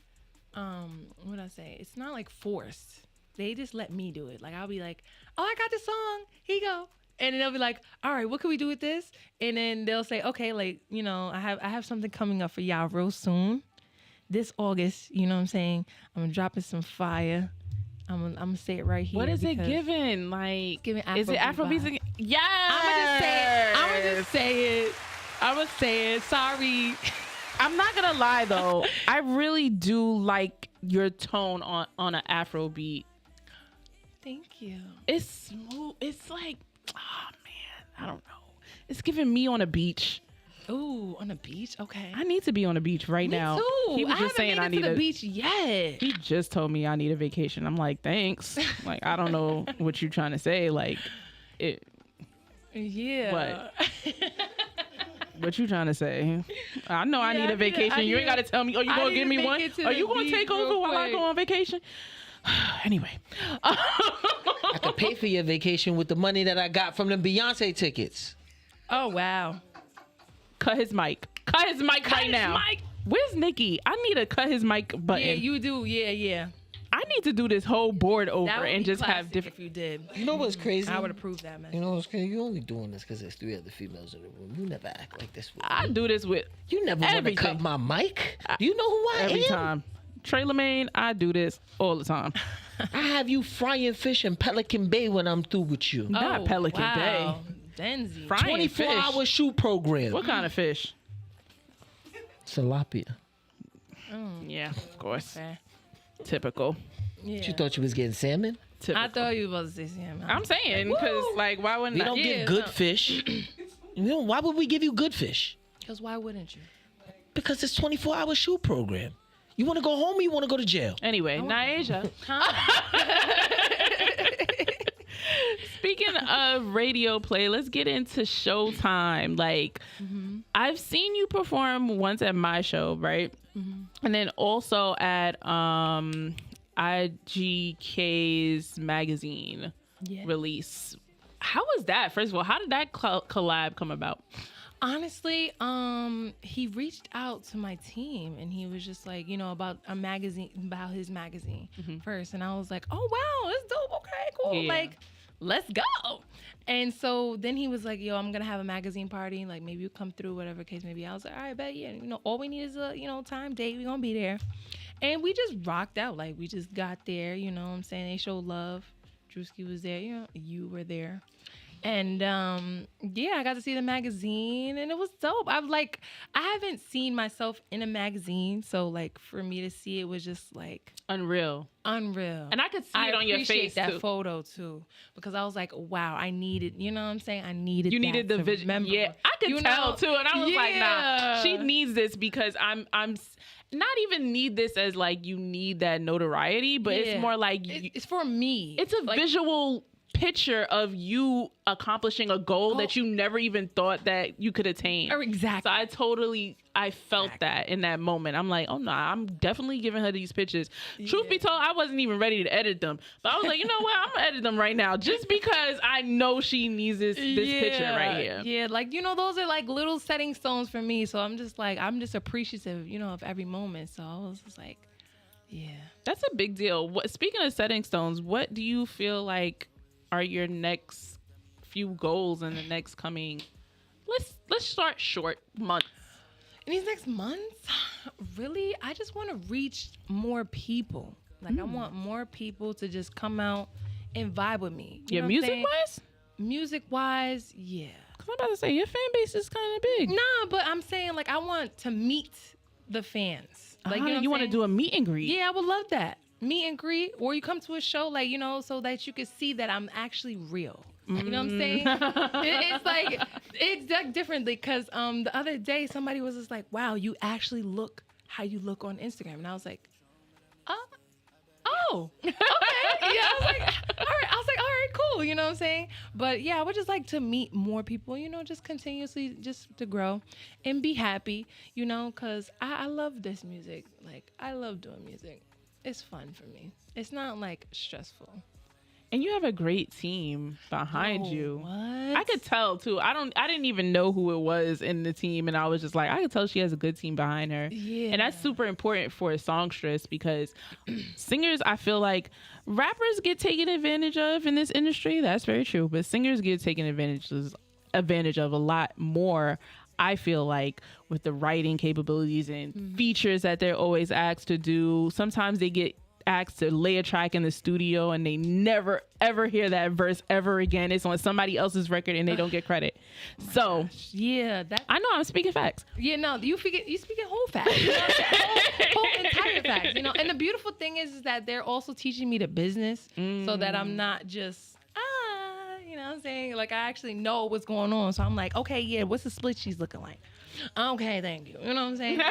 Speaker 11: what I say, it's not like forced. They just let me do it. Like I'll be like, oh, I got this song, here you go. And then they'll be like, all right, what can we do with this? And then they'll say, okay, like, you know, I have something coming up for y'all real soon. This August, you know what I'm saying? I'm dropping some fire. I'm gonna say it right here.
Speaker 10: What is it giving? Like,
Speaker 11: giving
Speaker 10: is it Afrobeats? Yeah.
Speaker 11: I'm gonna just say it. Sorry.
Speaker 10: I'm not gonna lie though. I really do like your tone on an Afrobeat.
Speaker 11: Thank you.
Speaker 10: It's smooth. It's like, oh man, I don't know. It's giving me on a beach.
Speaker 11: Ooh, on a beach? Okay.
Speaker 10: I need to be on a beach right now.
Speaker 11: Me too.
Speaker 10: He was just saying I need
Speaker 11: to the beach yet.
Speaker 10: He just told me I need a vacation. I'm like, thanks. Like, I don't know what you're trying to say. Like, it.
Speaker 11: Yeah.
Speaker 10: What? What you trying to say? I know I need a vacation. You ain't got to tell me. Oh, you gonna give me one? Are you gonna take over while I go on vacation? Anyway,
Speaker 9: I could pay for your vacation with the money that I got from the Beyonce tickets.
Speaker 11: Oh wow!
Speaker 10: Cut his mic. Cut his mic right now. Where's Nikki? I need to cut his mic button.
Speaker 11: Yeah, you do. Yeah.
Speaker 10: I need to do this whole board over
Speaker 11: That would
Speaker 10: and
Speaker 11: be
Speaker 10: just have
Speaker 11: classic
Speaker 10: different.
Speaker 11: If you did,
Speaker 9: You know what's crazy?
Speaker 11: I would approve that, man.
Speaker 9: You know what's crazy? You only doing this because there's 3 other females in the room. You never act like this with
Speaker 10: I
Speaker 9: me.
Speaker 10: do this with
Speaker 9: You never want to
Speaker 10: everything.
Speaker 9: cut my mic. Do you know who I
Speaker 10: every
Speaker 9: am?
Speaker 10: time. Trey Lemaine, I do this all the time.
Speaker 9: I have you frying fish in Pelican Bay when I'm through with you.
Speaker 10: Not Pelican
Speaker 11: wow. Denzi.
Speaker 10: Frying
Speaker 9: 24-hour shoot program.
Speaker 10: What kind of fish?
Speaker 9: Tilapia.
Speaker 10: Yeah, of course.
Speaker 11: Okay.
Speaker 10: Typical.
Speaker 11: Yeah.
Speaker 9: You thought you was getting salmon?
Speaker 10: Typical.
Speaker 11: I thought you was about to say him.
Speaker 10: I'm saying, because, like, why wouldn't
Speaker 9: We
Speaker 10: I?
Speaker 9: don't
Speaker 11: Yeah,
Speaker 9: get good
Speaker 11: no.
Speaker 9: fish. You know, why would we give you good fish?
Speaker 11: Because why wouldn't you?
Speaker 9: Because it's 24-hour shoot program. You want to go home or you want to go to jail?
Speaker 10: Anyway, Niaja. Speaking of radio play, let's get into Showtime. Like, I've seen you perform once at my show, right? And then also at IGK's magazine release. How was that? First of all, how did that collab come about?
Speaker 11: Honestly, he reached out to my team and he was just like, you know, about his magazine first. And I was like, oh, wow, that's dope. Okay, cool.
Speaker 10: Yeah.
Speaker 11: Like, let's go. And so then he was like, yo, I'm going to have a magazine party. Like, maybe you come through, whatever case may be. I was like, all right, bet, yeah. You know, all we need is a, you know, time, date. We're going to be there. And we just rocked out. Like, we just got there, you know what I'm saying? They showed love. Drewski was there. You know, you were there. And yeah, I got to see the magazine and it was dope. I haven't seen myself in a magazine, so like for me to see it was just like
Speaker 10: Unreal.
Speaker 11: And
Speaker 10: I could see it on your face
Speaker 11: that
Speaker 10: too.
Speaker 11: photo too, because I was like, wow, I needed, you know what I'm saying? I needed.
Speaker 10: You needed the vision.
Speaker 11: Remember.
Speaker 10: Yeah, I could
Speaker 11: You
Speaker 10: tell
Speaker 11: know?
Speaker 10: too, and I was like, nah,
Speaker 11: Yeah.
Speaker 10: she needs this because I'm not even need this as like you need that notoriety, but
Speaker 11: Yeah.
Speaker 10: it's more like
Speaker 11: It's for me.
Speaker 10: it's a visual picture of you accomplishing a goal that you never even thought that you could attain.
Speaker 11: Exactly.
Speaker 10: So I felt that in that moment. I'm like, oh no, I'm definitely giving her these pictures. Truth be told, I wasn't even ready to edit them, but I was like, you know what, I'm gonna edit them right now just because I know she needs this picture right here.
Speaker 11: Yeah, like, you know, those are like little setting stones for me. So I'm just appreciative, you know, of every moment. So I was just like, yeah.
Speaker 10: That's a big deal. Speaking of setting stones, what do you feel like are your next few goals in the next coming, let's start short, months?
Speaker 11: In these next months, really, I just want to reach more people. Like, I want more people to just come out and vibe with me. You
Speaker 10: Your
Speaker 11: know what I'm
Speaker 10: music
Speaker 11: saying?
Speaker 10: wise?
Speaker 11: Music wise, yeah.
Speaker 10: Cause I'm about to say your fan base is kind of big.
Speaker 11: Nah, but I'm saying like I want to meet the fans. Like
Speaker 10: You want to do a meet and greet?
Speaker 11: Yeah, I would love that. Meet and greet, or you come to a show, like, so that you can see that I'm actually real. You know what I'm saying? It's like, it's done differently because the other day somebody was just like, wow, you actually look how you look on Instagram. And I was like, oh, okay. Yeah, I was like, all right, cool. You know what I'm saying? But yeah, I would just like to meet more people, just continuously just to grow and be happy, because I love this music. Like, I love doing music. It's fun for me. It's not like stressful.
Speaker 10: And you have a great team behind you.
Speaker 11: What?
Speaker 10: I could tell too. I didn't even know who it was in the team, and I was just like, I could tell she has a good team behind her.
Speaker 11: Yeah.
Speaker 10: And that's super important for a songstress because singers, I feel like rappers get taken advantage of in this industry. That's very true. But singers get taken advantage of a lot more. I feel like with the writing capabilities and features that they're always asked to do. Sometimes they get asked to lay a track in the studio and they never ever hear that verse ever again. It's on somebody else's record and they don't get credit. So
Speaker 11: yeah,
Speaker 10: I know I'm speaking facts.
Speaker 11: Yeah, no, you speaking whole facts. Whole entire facts. And the beautiful thing is that they're also teaching me the business so that I'm not just you know what I'm saying? Like, I actually know what's going on. So I'm like, okay, yeah, what's the split she's looking like? Okay, thank you. You know what I'm saying? So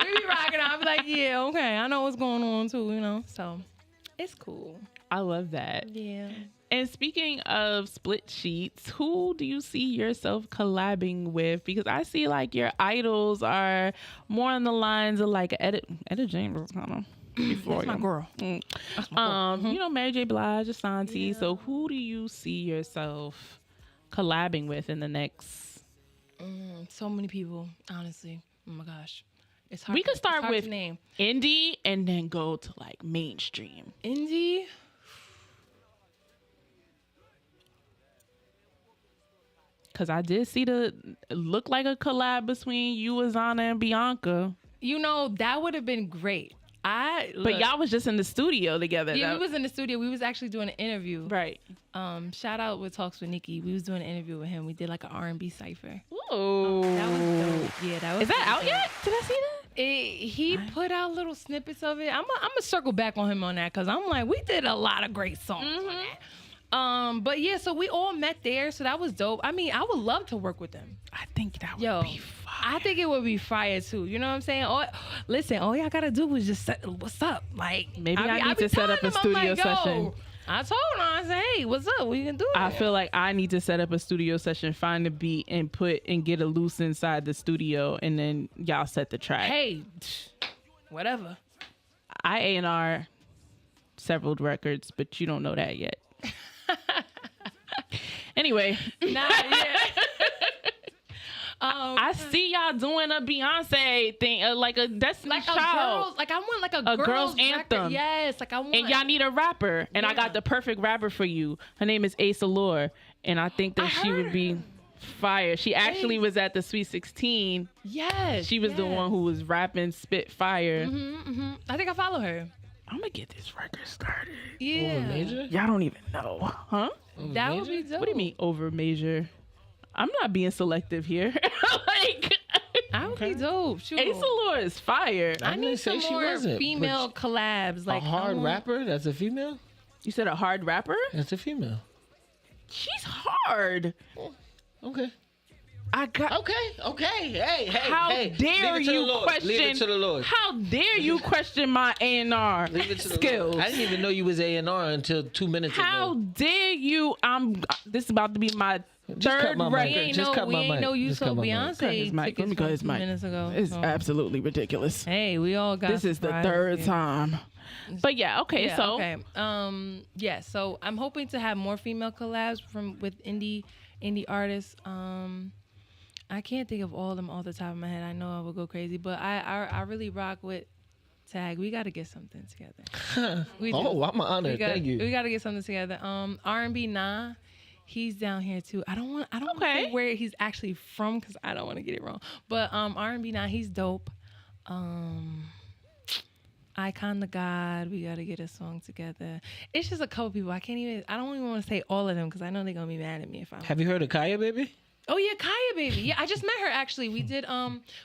Speaker 11: we be rocking out. I be like, yeah, okay, I know what's going on too, So it's cool.
Speaker 10: I love that.
Speaker 11: Yeah.
Speaker 10: And speaking of split sheets, who do you see yourself collabing with? Because I see like your idols are more on the lines of like Etta James kind of.
Speaker 11: That's my girl. That's my girl.
Speaker 10: Mary J. Blige, Ashanti. Yeah. So who do you see yourself collabing with in the next?
Speaker 11: So many people, honestly. Oh my gosh. It's hard.
Speaker 10: We could start with
Speaker 11: name.
Speaker 10: indie and then go to like mainstream.
Speaker 11: Indie?
Speaker 10: Because I did see look like a collab between you, Azana, and Bianca.
Speaker 11: That would have been great.
Speaker 10: But y'all was just in the studio together.
Speaker 11: Yeah, we was in the studio. We was actually doing an interview.
Speaker 10: Right.
Speaker 11: Shout out with Talks with Nikki. We was doing an interview with him. We did like an R&B cipher.
Speaker 10: Ooh.
Speaker 11: That was dope. Yeah, that was.
Speaker 10: Is that out yet? Did I see that?
Speaker 11: He put out little snippets of it. I'm gonna circle back on him on that because I'm like, we did a lot of great songs on that. But yeah, so we all met there, so that was dope. I mean, I would love to work with them.
Speaker 10: I think that would be fire.
Speaker 11: I think it would be fire too. You know what I'm saying? Listen, all y'all gotta do is just what's up? Like,
Speaker 10: maybe I need to set up a studio session.
Speaker 11: I told him, I said, hey, what's up? We can do it.
Speaker 10: I feel like I need to set up a studio session, find the beat, and get a loose inside the studio, and then y'all set the track.
Speaker 11: Hey, whatever.
Speaker 10: I A&R several records, but you don't know that yet. Anyway.
Speaker 11: Nah, yeah.
Speaker 10: I see y'all doing a Beyonce thing, like a Destiny Child.
Speaker 11: I want like a girl's
Speaker 10: anthem.
Speaker 11: Record. Yes, like I want.
Speaker 10: And y'all need a rapper, and I got the perfect rapper for you. Her name is Ace Allure, and I think that she would be fire. She actually was at the Sweet 16.
Speaker 11: Yes,
Speaker 10: she was the one who was rapping Spit Fire.
Speaker 11: I think I follow her.
Speaker 10: I'm gonna get this record started.
Speaker 11: Yeah,
Speaker 9: Over Major?
Speaker 10: Y'all don't even know, huh?
Speaker 9: Over
Speaker 11: that
Speaker 9: Major?
Speaker 11: would be dope.
Speaker 10: What do you mean over Major? I'm not being selective here. Like,
Speaker 11: I would be dope. Sure.
Speaker 10: Ace Allure is fire.
Speaker 11: I need some more female collabs. Like
Speaker 9: a hard rapper? That's a female?
Speaker 10: You said a hard rapper?
Speaker 9: That's a female.
Speaker 10: She's hard.
Speaker 9: Okay.
Speaker 10: I got
Speaker 9: okay. Hey,
Speaker 10: how dare you question?
Speaker 9: Leave it to the Lord.
Speaker 10: How dare you question my A&R skills?
Speaker 9: I didn't even know you was A&R until 2 minutes ago.
Speaker 10: How dare you? This is about to be my third record.
Speaker 11: We ain't know you so Beyonce.
Speaker 10: Let me cut his mic.
Speaker 11: Minutes ago.
Speaker 10: It's absolutely ridiculous.
Speaker 11: Hey, we all got.
Speaker 10: This is the third time. But yeah, okay.
Speaker 11: Yeah,
Speaker 10: so
Speaker 11: yeah. So I'm hoping to have more female collabs with indie artists. I can't think of all of them off the top of my head. I know I would go crazy, but I really rock with Tag. We got to get something together.
Speaker 9: I'm honored. Thank you.
Speaker 11: We got to get something together. R&B Nah, he's down here too. I don't want to say where he's actually from because I don't want to get it wrong. But R&B Nah, he's dope. I Icon the God. We gotta get a song together. It's just a couple people. I don't even want to say all of them because I know they're gonna be mad at me if I.
Speaker 9: Have you heard of Kaya, baby?
Speaker 11: Oh yeah, Kaya baby. Yeah, I just met her actually. We did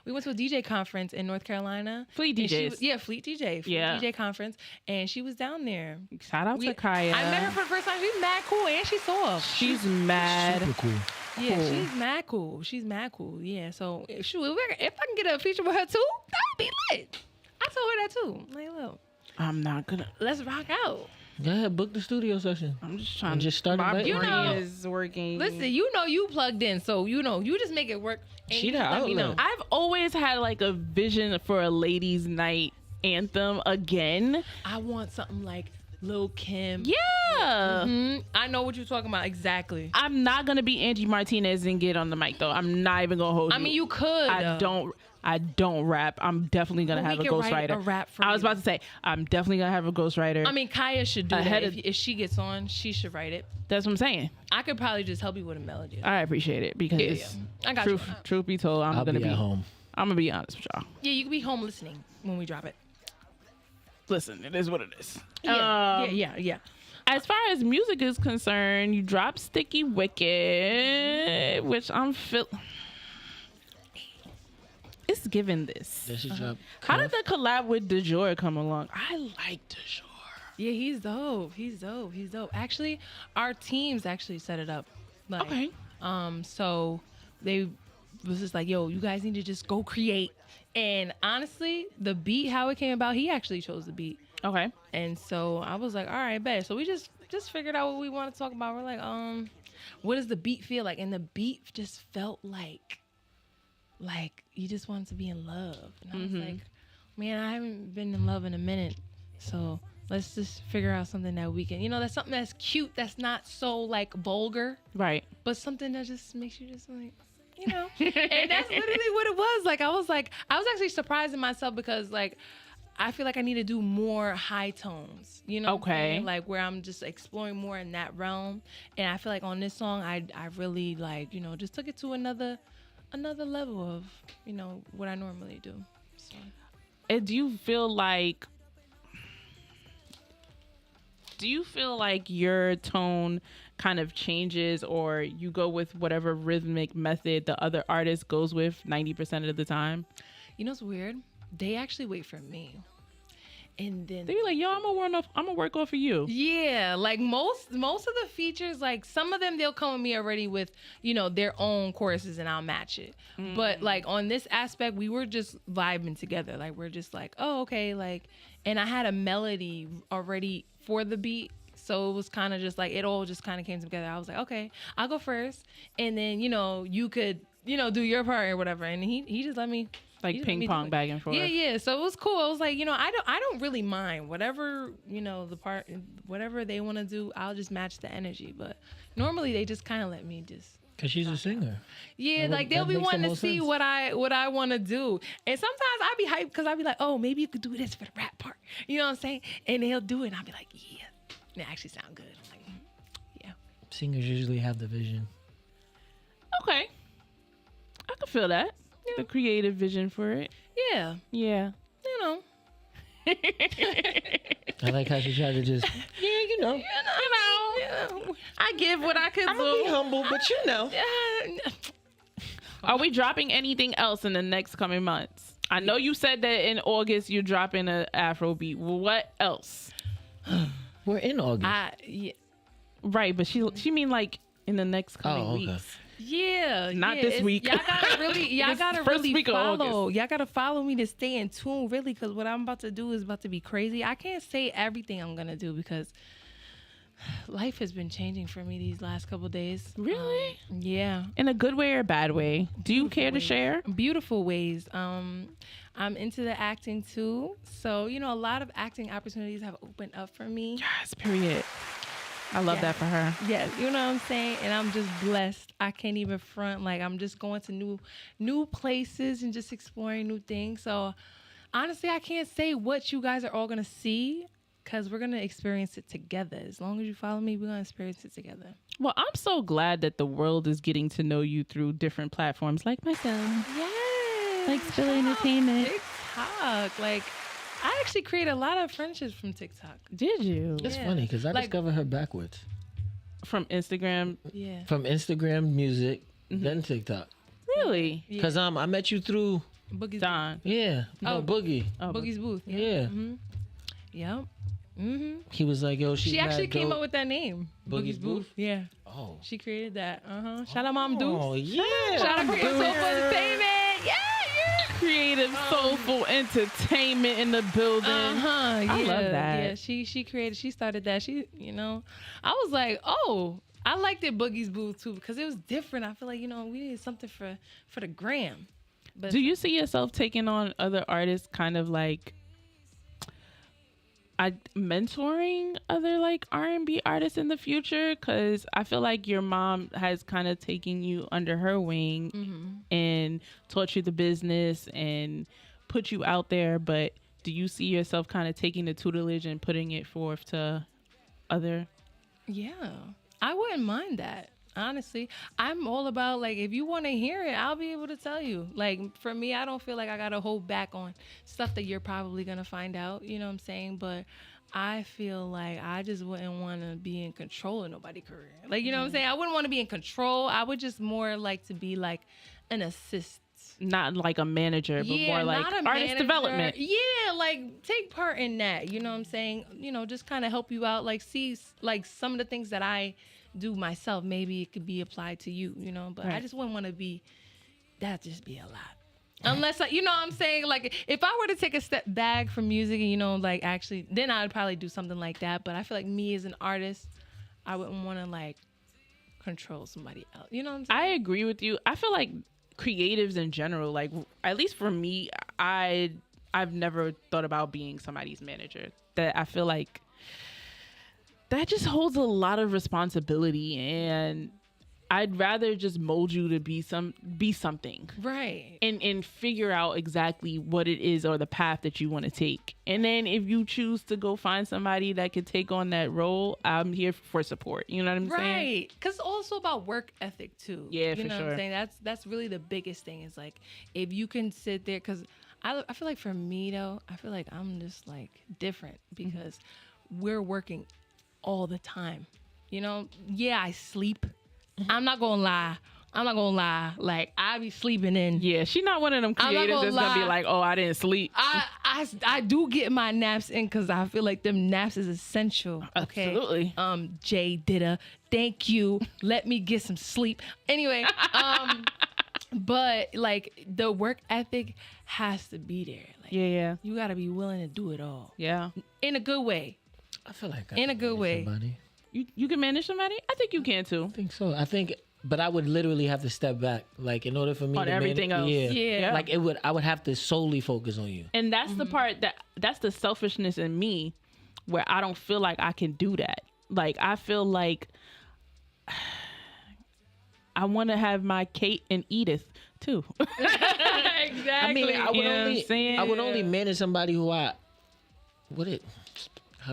Speaker 11: we went to a DJ conference in North Carolina.
Speaker 10: Fleet DJs.
Speaker 11: Fleet DJ.
Speaker 10: Yeah.
Speaker 11: DJ conference. And she was down there.
Speaker 10: Shout out to Kaya.
Speaker 11: I met her for the first time. She's mad cool and she's soft.
Speaker 10: She's mad.
Speaker 9: Super cool.
Speaker 11: Yeah, she's mad cool. She's mad cool. Yeah. So if I can get a feature with her too, that would be lit. I told her that too. Like, look,
Speaker 10: I'm not gonna.
Speaker 11: let's rock out.
Speaker 9: Go ahead, book the studio session.
Speaker 10: I'm just trying
Speaker 9: And just start
Speaker 10: My
Speaker 9: inviting
Speaker 10: brain
Speaker 11: her.
Speaker 10: is working.
Speaker 11: Listen, you plugged in, so you just make it work. And
Speaker 9: She
Speaker 11: you
Speaker 9: the
Speaker 11: just let me know.
Speaker 9: outlet.
Speaker 10: I've always had like a vision for a ladies' night anthem again.
Speaker 11: I want something like Lil Kim.
Speaker 10: Yeah.
Speaker 11: I know what you're talking about exactly.
Speaker 10: I'm not gonna be Angie Martinez and get on the mic though. I'm not even gonna hold you.
Speaker 11: I mean, you could.
Speaker 10: I don't rap. I'm definitely gonna
Speaker 11: Well,
Speaker 10: have
Speaker 11: we
Speaker 10: a
Speaker 11: can write
Speaker 10: ghostwriter.
Speaker 11: a rap for
Speaker 10: I was
Speaker 11: you.
Speaker 10: about to say I'm definitely gonna have a ghostwriter.
Speaker 11: I mean, Kaya should do
Speaker 10: Ahead
Speaker 11: that.
Speaker 10: of-
Speaker 11: If she gets on, she should write it.
Speaker 10: That's what I'm saying.
Speaker 11: I could probably just help you with a melody.
Speaker 10: I appreciate it because
Speaker 11: Yeah. I got you.
Speaker 10: truth be told,
Speaker 9: I'll
Speaker 10: gonna
Speaker 9: be at home.
Speaker 10: I'm gonna be honest with y'all.
Speaker 11: Yeah, you can be home listening when we drop it.
Speaker 10: Listen, it is what it is.
Speaker 11: Yeah.
Speaker 10: As far as music is concerned, you dropped Sticky Wicked, which I'm it's given this.
Speaker 9: That she dropped.
Speaker 10: How did the collab with DeJour come along? I like DeJour.
Speaker 11: Yeah, he's dope. Actually, our teams actually set it up. Like,
Speaker 10: Okay.
Speaker 11: So they was just like, yo, you guys need to just go create. And honestly, the beat, how it came about, he actually chose the beat.
Speaker 10: Okay.
Speaker 11: And so I was like, all right, bet. So we just figured out what we want to talk about. We're like, what does the beat feel like? And the beat just felt like you just wanted to be in love. And I was like, man, I haven't been in love in a minute. So let's just figure out something that we can, that's something that's cute, that's not so like vulgar,
Speaker 10: Right.
Speaker 11: but something that just makes you just like, and that's literally what it was. Like, I was actually surprising myself because like, I feel like I need to do more high tones, what I'm
Speaker 10: Okay.
Speaker 11: saying? Like where I'm just exploring more in that realm. And I feel like on this song, I really like, just took it to another level of, what I normally do. So.
Speaker 10: And do you feel like your tone kind of changes, or you go with whatever rhythmic method the other artist goes with 90% of the time?
Speaker 11: You know what's weird? They actually wait for me. And then
Speaker 10: They be like, yo, I'm gonna work off of you.
Speaker 11: yeah, like most of the features, like some of them they'll come with me already with, their own choruses and I'll match it. But like on this aspect, we were just vibing together. Like we're just like, oh, okay, like, and I had a melody already for the beat. So it was kind of just like, it all just kind of came together. I was like, okay, I'll go first. And then, you could, do your part or whatever. And he just let me.
Speaker 10: Like
Speaker 11: he just let
Speaker 10: ping
Speaker 11: me do
Speaker 10: pong
Speaker 11: it.
Speaker 10: back and forth.
Speaker 11: Yeah. So it was cool. I was like, I don't really mind whatever, the part, whatever they want to do. I'll just match the energy. But normally they just kind of let me just.
Speaker 9: Cause she's a singer.
Speaker 11: Yeah,
Speaker 9: That
Speaker 11: like they'll
Speaker 9: makes
Speaker 11: be
Speaker 9: the
Speaker 11: wanting to
Speaker 9: most
Speaker 11: see
Speaker 9: sense.
Speaker 11: what I want to do. And sometimes I be hyped because I be like, oh, maybe you could do this for the rap part. You know what I'm saying? And they'll do it and I'll be like, yeah. And it actually sound good. I'm like, yeah.
Speaker 9: Singers usually have the vision.
Speaker 10: Okay. I can feel that. The creative vision for it.
Speaker 11: Yeah.
Speaker 10: Yeah.
Speaker 9: I like how she tried to just,
Speaker 10: I give what I can
Speaker 9: I'm
Speaker 10: do.
Speaker 9: gonna be humble, but
Speaker 10: Are we dropping anything else in the next coming months? I know you said that in August you're dropping an Afrobeat. What else?
Speaker 9: we're in August.
Speaker 11: Yeah.
Speaker 10: Right, but she mean like in the next coming
Speaker 9: okay.
Speaker 10: weeks.
Speaker 11: Yeah,
Speaker 10: Not
Speaker 11: yeah,
Speaker 10: this week.
Speaker 11: Y'all gotta
Speaker 10: First
Speaker 11: really
Speaker 10: week of
Speaker 11: follow. Y'all gotta follow me to stay in tune, really, because what I'm about to do is about to be crazy. I can't say everything I'm gonna do because life has been changing for me these last couple days.
Speaker 10: Really?
Speaker 11: Yeah.
Speaker 10: In a good way or a bad way? Do you care to
Speaker 11: ways.
Speaker 10: share?
Speaker 11: Beautiful ways. I'm into the acting too, so a lot of acting opportunities have opened up for me.
Speaker 10: Yes, period. I love that for her.
Speaker 11: Yes, you know what I'm saying? And I'm just blessed. I can't even front. Like, I'm just going to new places and just exploring new things. So, honestly, I can't say what you guys are all going to see because we're going to experience it together. As long as you follow me, we're going to experience it together.
Speaker 10: Well, I'm so glad that the world is getting to know you through different platforms like myself.
Speaker 11: Yes.
Speaker 10: Like Spill Entertainment.
Speaker 11: TikTok. Like, I actually created a lot of friendships from TikTok.
Speaker 10: Did you?
Speaker 9: It's
Speaker 11: Yeah.
Speaker 9: funny because I
Speaker 11: Like-
Speaker 9: discovered her backwards.
Speaker 10: From Instagram?
Speaker 11: Yeah.
Speaker 9: From Instagram music, then TikTok.
Speaker 10: Really?
Speaker 11: Yeah.
Speaker 9: Because I met you through,
Speaker 11: Boogie's
Speaker 10: Don.
Speaker 9: no, Boogie.
Speaker 10: Oh,
Speaker 11: Boogie's booth.
Speaker 9: Yeah.
Speaker 11: Yep. Mm-hmm.
Speaker 9: He was like, yo,
Speaker 11: She
Speaker 9: mad
Speaker 11: actually came
Speaker 9: dope.
Speaker 11: up with that name.
Speaker 9: Boogie's Booth?
Speaker 11: Yeah.
Speaker 9: Oh.
Speaker 11: She created that. Shout out Mom Deuce.
Speaker 9: Oh, yeah.
Speaker 11: Shout out Creative Soulful Entertainment. Yeah.
Speaker 10: Creative, soulful entertainment in the building.
Speaker 11: I
Speaker 10: love that.
Speaker 11: Yeah, she started that. I was like, oh, I liked it Boogie's Booth too because it was different. I feel like, we needed something for the gram. But
Speaker 10: Do you see yourself taking on other artists, kind of like mentoring other like R&B artists in the future? Because I feel like your mom has kind of taken you under her wing and taught you the business and put you out there. But do you see yourself kind of taking the tutelage and putting it forth to other?
Speaker 11: Yeah, I wouldn't mind that. Honestly, I'm all about, like, if you want to hear it, I'll be able to tell you. Like, for me, I don't feel like I got to hold back on stuff that you're probably going to find out. You know what I'm saying? But I feel like I just wouldn't want to be in control of nobody's career. Like, you know what I'm saying? I wouldn't want to be in control. I would just more like to be like an assist.
Speaker 10: Not like a manager, but more like
Speaker 11: not a
Speaker 10: artist
Speaker 11: manager.
Speaker 10: development.
Speaker 11: Yeah, like take part in that. You know what I'm saying? Just kind of help you out. Like see, like some of the things that I do myself, maybe it could be applied to you. But I
Speaker 10: Right.
Speaker 11: just wouldn't want to be. That'd just be a lot. Unless you know what I'm saying? Like if I were to take a step back from music and like actually, then I'd probably do something like that. But I feel like me as an artist, I wouldn't want to like control somebody else. You know what I'm saying?
Speaker 10: I agree with you. I feel like creatives in general, like at least for me, I've never thought about being somebody's manager. That I feel like that just holds a lot of responsibility, and I'd rather just mold you to be something.
Speaker 11: Right.
Speaker 10: And figure out exactly what it is or the path that you want to take. And then if you choose to go find somebody that could take on that role, I'm here for support. You know what I'm saying?
Speaker 11: Right. Because it's also about work ethic too.
Speaker 10: Yeah,
Speaker 11: you
Speaker 10: for
Speaker 11: know
Speaker 10: sure.
Speaker 11: What I'm saying? That's really the biggest thing is like if you can sit there, because I feel like for me though, I feel like I'm just like different because we're working all the time. Yeah, I sleep. I'm not gonna lie. Like I be sleeping in.
Speaker 10: Yeah, she's not one of them
Speaker 11: I'm not
Speaker 10: creatives
Speaker 11: gonna
Speaker 10: that's gonna be
Speaker 11: lie.
Speaker 10: like, oh, I didn't sleep.
Speaker 11: I do get my naps in because I feel like them naps is essential. Okay.
Speaker 10: Absolutely.
Speaker 11: Jay Ditta, thank you. Let me get some sleep. Anyway, but like the work ethic has to be there. Like,
Speaker 10: Yeah.
Speaker 11: you gotta be willing to do it all
Speaker 10: Yeah.
Speaker 11: in a good way.
Speaker 9: I feel like I
Speaker 11: In a
Speaker 9: can
Speaker 11: good
Speaker 9: manage
Speaker 11: way.
Speaker 9: somebody.
Speaker 10: You can manage somebody? I think you can too.
Speaker 9: I think so. But I would literally have to step back, like in order for me
Speaker 10: On
Speaker 9: to
Speaker 10: everything else.
Speaker 11: Yeah.
Speaker 9: Like I would have to solely focus on you.
Speaker 10: And that's the part that's the selfishness in me where I don't feel like I can do that. Like I feel like I want to have my Kate and Edith too.
Speaker 11: Exactly.
Speaker 9: I mean, I would
Speaker 10: You know what I'm
Speaker 9: only
Speaker 10: saying?
Speaker 9: I would only manage somebody who how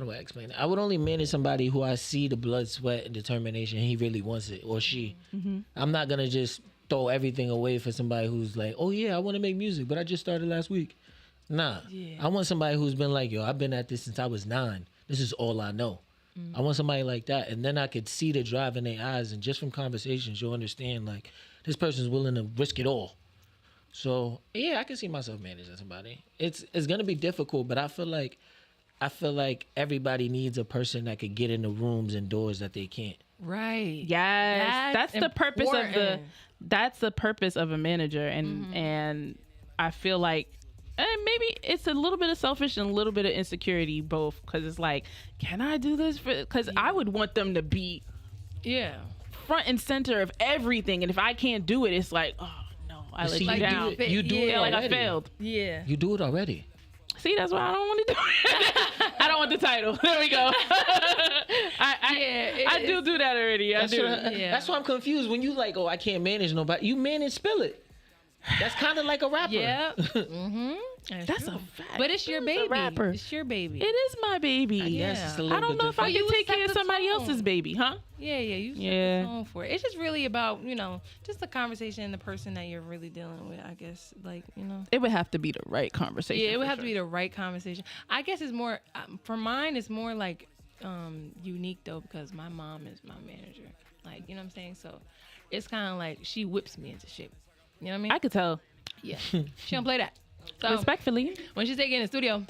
Speaker 9: do I explain it? I would only manage somebody who I see the blood, sweat, and determination. He really wants it, or she. I'm not gonna just throw everything away for somebody who's like, oh yeah, I want to make music, but I just started last week. Nah, I want somebody who's been like, yo, I've been at this since I was 9. This is all I know. I want somebody like that, and then I could see the drive in their eyes, and just from conversations, you'll understand like this person's willing to risk it all. So yeah, I can see myself managing somebody. It's gonna be difficult, but I feel like everybody needs a person that could get in the rooms and doors that they can't.
Speaker 11: Right.
Speaker 10: Yes, that's the purpose of
Speaker 11: important.
Speaker 10: that's the purpose of a manager, and I feel like maybe it's a little bit of selfish and a little bit of insecurity, both, because it's like, can I do this? Because I would want them to be front and center of everything, and if I can't do it, it's like, oh no, I let
Speaker 9: See,
Speaker 10: you down.
Speaker 9: You do it
Speaker 10: like I
Speaker 9: already.
Speaker 10: failed.
Speaker 11: Yeah.
Speaker 9: You do it already.
Speaker 10: See, that's why I don't want to do it. I don't want the title. There we go. I do that already. I do.
Speaker 9: That's why I'm confused when you like, oh, I can't manage nobody. You manage Spill It. That's kind of like a rapper.
Speaker 11: Yeah. Mm-hmm.
Speaker 10: That's a fact.
Speaker 11: But it's your
Speaker 10: That's
Speaker 11: baby.
Speaker 10: a rapper.
Speaker 11: It's your baby.
Speaker 10: It is my baby.
Speaker 9: Yes, it's a
Speaker 10: I
Speaker 9: little
Speaker 10: don't
Speaker 9: bit
Speaker 10: know if I
Speaker 9: different.
Speaker 10: can
Speaker 11: You
Speaker 10: take
Speaker 11: set
Speaker 10: care of
Speaker 11: the
Speaker 10: somebody
Speaker 11: tone.
Speaker 10: else's baby, huh?
Speaker 11: Yeah, you set
Speaker 10: Yeah.
Speaker 11: the tone for it. It's just really about, just the conversation and the person that you're really dealing with, I guess. Like,
Speaker 10: It would have to be the right conversation.
Speaker 11: Yeah, it would
Speaker 10: for
Speaker 11: have to
Speaker 10: sure.
Speaker 11: be the right conversation. I guess it's more, for mine, it's more like unique though, because my mom is my manager. Like, you know what I'm saying? So it's kind of like she whips me into shape. You know what I mean?
Speaker 10: I could tell.
Speaker 11: Yeah. She don't play that. So
Speaker 10: Respectfully.
Speaker 11: when she's taking in the studio,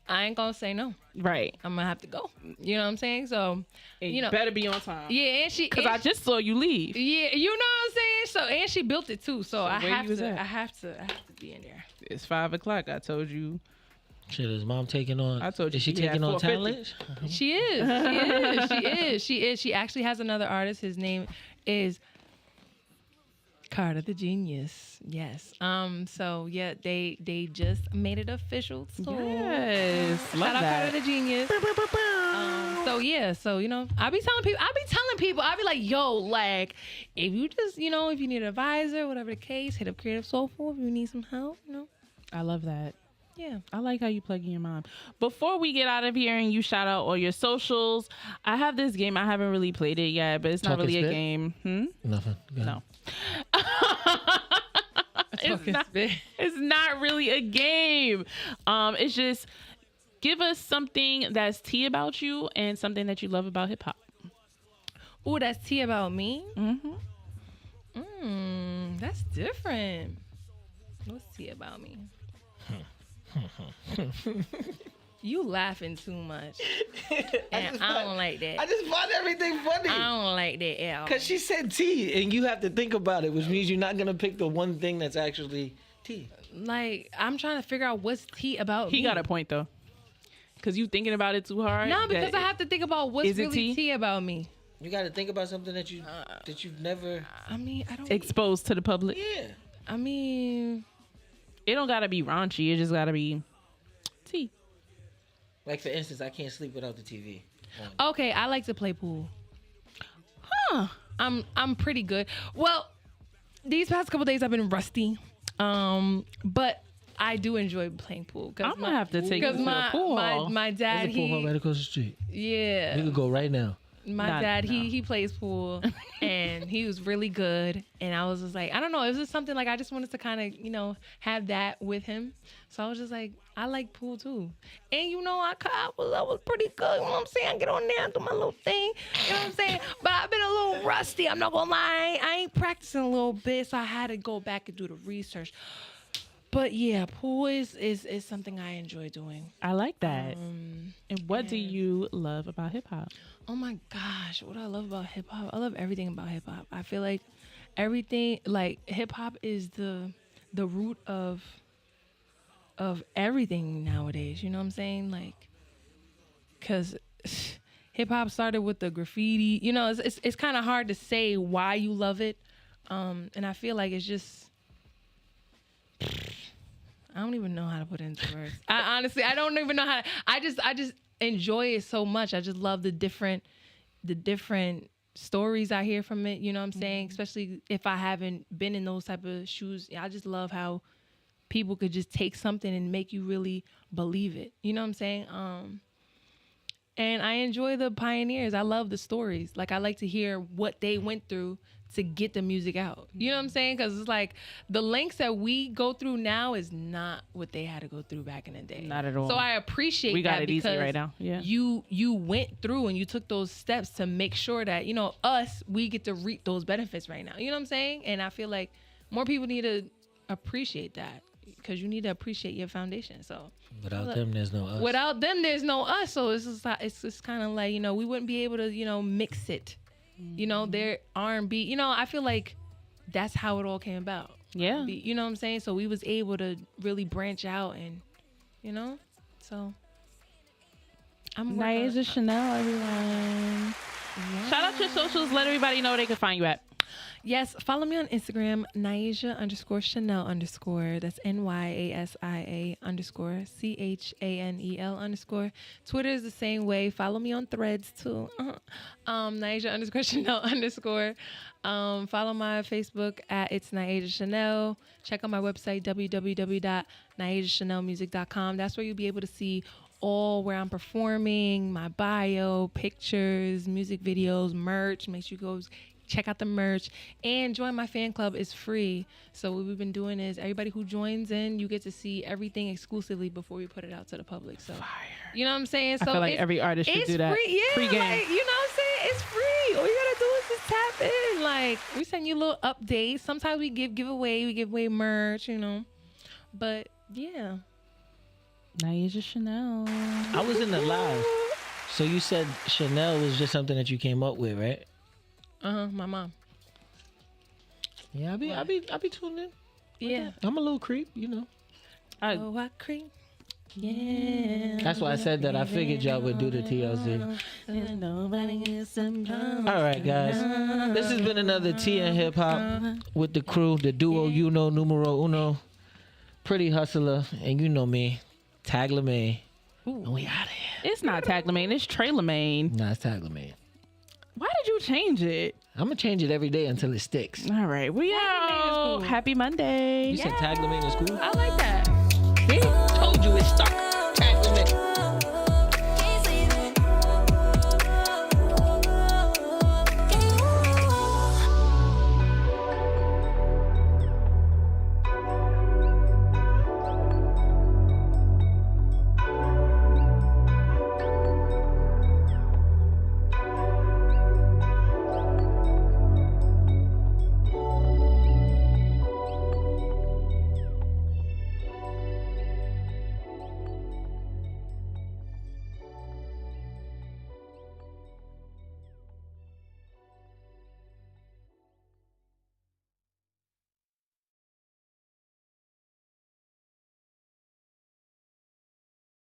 Speaker 11: I ain't gonna say no.
Speaker 10: Right.
Speaker 11: I'm gonna have to go. You know what I'm saying? So,
Speaker 10: You better be on time.
Speaker 11: yeah, and
Speaker 10: Because I just saw you leave.
Speaker 11: yeah, you know what I'm saying? So, and she built it too. So I
Speaker 10: where
Speaker 11: have
Speaker 10: you was
Speaker 11: to,
Speaker 10: at?
Speaker 11: I have to be in there.
Speaker 10: It's 5:00. I told you.
Speaker 9: Shit, is mom taking on?
Speaker 10: I told you
Speaker 9: Is she
Speaker 10: she had
Speaker 9: taking on
Speaker 10: 450.
Speaker 9: talent?
Speaker 11: She is. She is. She actually has another artist. His name is Carter the Genius. Yes. So yeah, they just made it official. So
Speaker 10: Yes.
Speaker 11: shout
Speaker 10: Love
Speaker 11: out
Speaker 10: that.
Speaker 11: Carter the Genius. So yeah, so I be telling people, I be like, yo, like, if you just, if you need an advisor, whatever the case, hit up Creative Soulful. If you need some help,
Speaker 10: I love that.
Speaker 11: yeah.
Speaker 10: I like how you plug in your mom. Before we get out of here and you shout out all your socials, I have this game. I haven't really played it yet, but it's not
Speaker 9: Talk and
Speaker 10: really a
Speaker 9: spit?
Speaker 10: game.
Speaker 9: Nothing. Go ahead.
Speaker 10: No. It's not really a game. It's just give us something that's tea about you and something that you love about hip hop.
Speaker 11: Ooh, that's tea about me.
Speaker 10: Mm-hmm.
Speaker 11: That's different. What's tea about me? You laughing too much, and I don't like that.
Speaker 9: I just find everything funny.
Speaker 11: I don't like that at all.
Speaker 9: Because she said tea, and you have to think about it, which means you're not going to pick the one thing that's actually tea.
Speaker 11: Like, I'm trying to figure out what's tea about me.
Speaker 10: He got a point though, because you thinking about it too hard.
Speaker 11: No, because
Speaker 10: that-
Speaker 11: I have to think about what's
Speaker 10: Is it
Speaker 11: really
Speaker 10: tea?
Speaker 11: tea about me.
Speaker 9: You got to think about something that you've never...
Speaker 11: I mean, I don't.
Speaker 10: exposed to the public.
Speaker 9: Yeah.
Speaker 11: I mean,
Speaker 10: It don't gotta be raunchy. It just gotta be tea.
Speaker 9: Like, for instance, I can't sleep without the TV.
Speaker 11: okay, I like to play pool.
Speaker 10: Huh.
Speaker 11: I'm pretty good. Well, these past couple days I've been rusty, but I do enjoy playing pool.
Speaker 10: I'm gonna have to take you to the pool.
Speaker 11: my dad,
Speaker 9: There's a pool hall right across the street.
Speaker 11: yeah,
Speaker 9: We could go right now.
Speaker 11: my
Speaker 10: Not
Speaker 11: dad
Speaker 10: now.
Speaker 11: he plays pool and he was really good, and I was just like, I don't know, it was just something like I just wanted to kind of have that with him. So I was just like, I like pool too, and I was pretty good. You know what I'm saying? I get on there, do my little thing. You know what I'm saying? But I've been a little rusty. I'm not gonna lie. I ain't practicing a little bit, so I had to go back and do the research. But yeah, pool is something I enjoy doing.
Speaker 10: I like that. And what do you love about hip hop?
Speaker 11: Oh my gosh, what I love about hip hop. I love everything about hip hop. I feel like everything, like hip hop is the root of everything nowadays. You know what I'm saying? Like, cause hip hop started with the graffiti. It's kind of hard to say why you love it. And I feel like it's just, I don't even know how to put it into words. I don't even know how to, I just enjoy it so much. I just love the different stories I hear from it. You know what I'm saying? Especially if I haven't been in those type of shoes. I just love how people could just take something and make you really believe it. You know what I'm saying? And I enjoy the pioneers. I love the stories. Like, I like to hear what they went through to get the music out. You know what I'm saying? Because it's like the lengths that we go through now is not what they had to go through back in the day.
Speaker 10: Not at all.
Speaker 11: So I appreciate
Speaker 10: We got
Speaker 11: that
Speaker 10: it easy
Speaker 11: because
Speaker 10: right now. Yeah.
Speaker 11: you went through and you took those steps to make sure that, we get to reap those benefits right now. You know what I'm saying? And I feel like more people need to appreciate that, because you need to appreciate your foundation. So
Speaker 9: Without them, there's no us.
Speaker 11: without them, there's no us. So it's just kind of like, we wouldn't be able to, mix it. Their R&B, I feel like that's how it all came about.
Speaker 10: Yeah.
Speaker 11: You know what I'm saying? So we was able to really branch out and, so I'm working
Speaker 10: Niaja Chanel, everyone. Shout out to your socials. Let everybody know where they can find you at.
Speaker 11: Yes, follow me on Instagram, Naisha_Chanel_. That's NYASIA_CHANEL_. Twitter is the same way. Follow me on Threads too. Naisha_Chanel_. Follow my Facebook at It's Naisha Chanel. Check out my website, www.naishachanelmusic.com. That's where you'll be able to see all where I'm performing, my bio, pictures, music videos, merch. Make sure you go check out the merch and join my fan club. Is free. So what we've been doing is everybody who joins in, you get to see everything exclusively before we put it out to the public. So you know what I'm saying? So
Speaker 10: I feel like every artist should do that.
Speaker 11: Free. Yeah,
Speaker 10: Pre-game.
Speaker 11: like, you know what I'm saying? It's free. All you gotta do is just tap in. Like, we send you little updates. Sometimes we give away merch, you know. But yeah.
Speaker 10: Naisha Chanel.
Speaker 9: I was in the live. So you said Chanel was just something that you came up with, right?
Speaker 11: My mom.
Speaker 9: Yeah, I be tuning in.
Speaker 11: Yeah.
Speaker 9: I'm a little creep, you know.
Speaker 11: I creep. Yeah.
Speaker 9: That's why I said that. I figured y'all would do the TLC. All right, guys. This has been another Tea and Hip Hop with the crew, the duo, you know, numero uno, Pretty Hustler, and you know me, Tag LeMay. And we out of here.
Speaker 10: It's not Tag LeMay, it's Trey LeMay.
Speaker 9: Nah, it's Tag LeMay.
Speaker 10: Why did you change it?
Speaker 9: I'm gonna change it every day until it sticks.
Speaker 10: All right, we out. Happy Monday.
Speaker 9: You said Tag LeMay in school?
Speaker 10: I like that.
Speaker 9: See? Told you it started.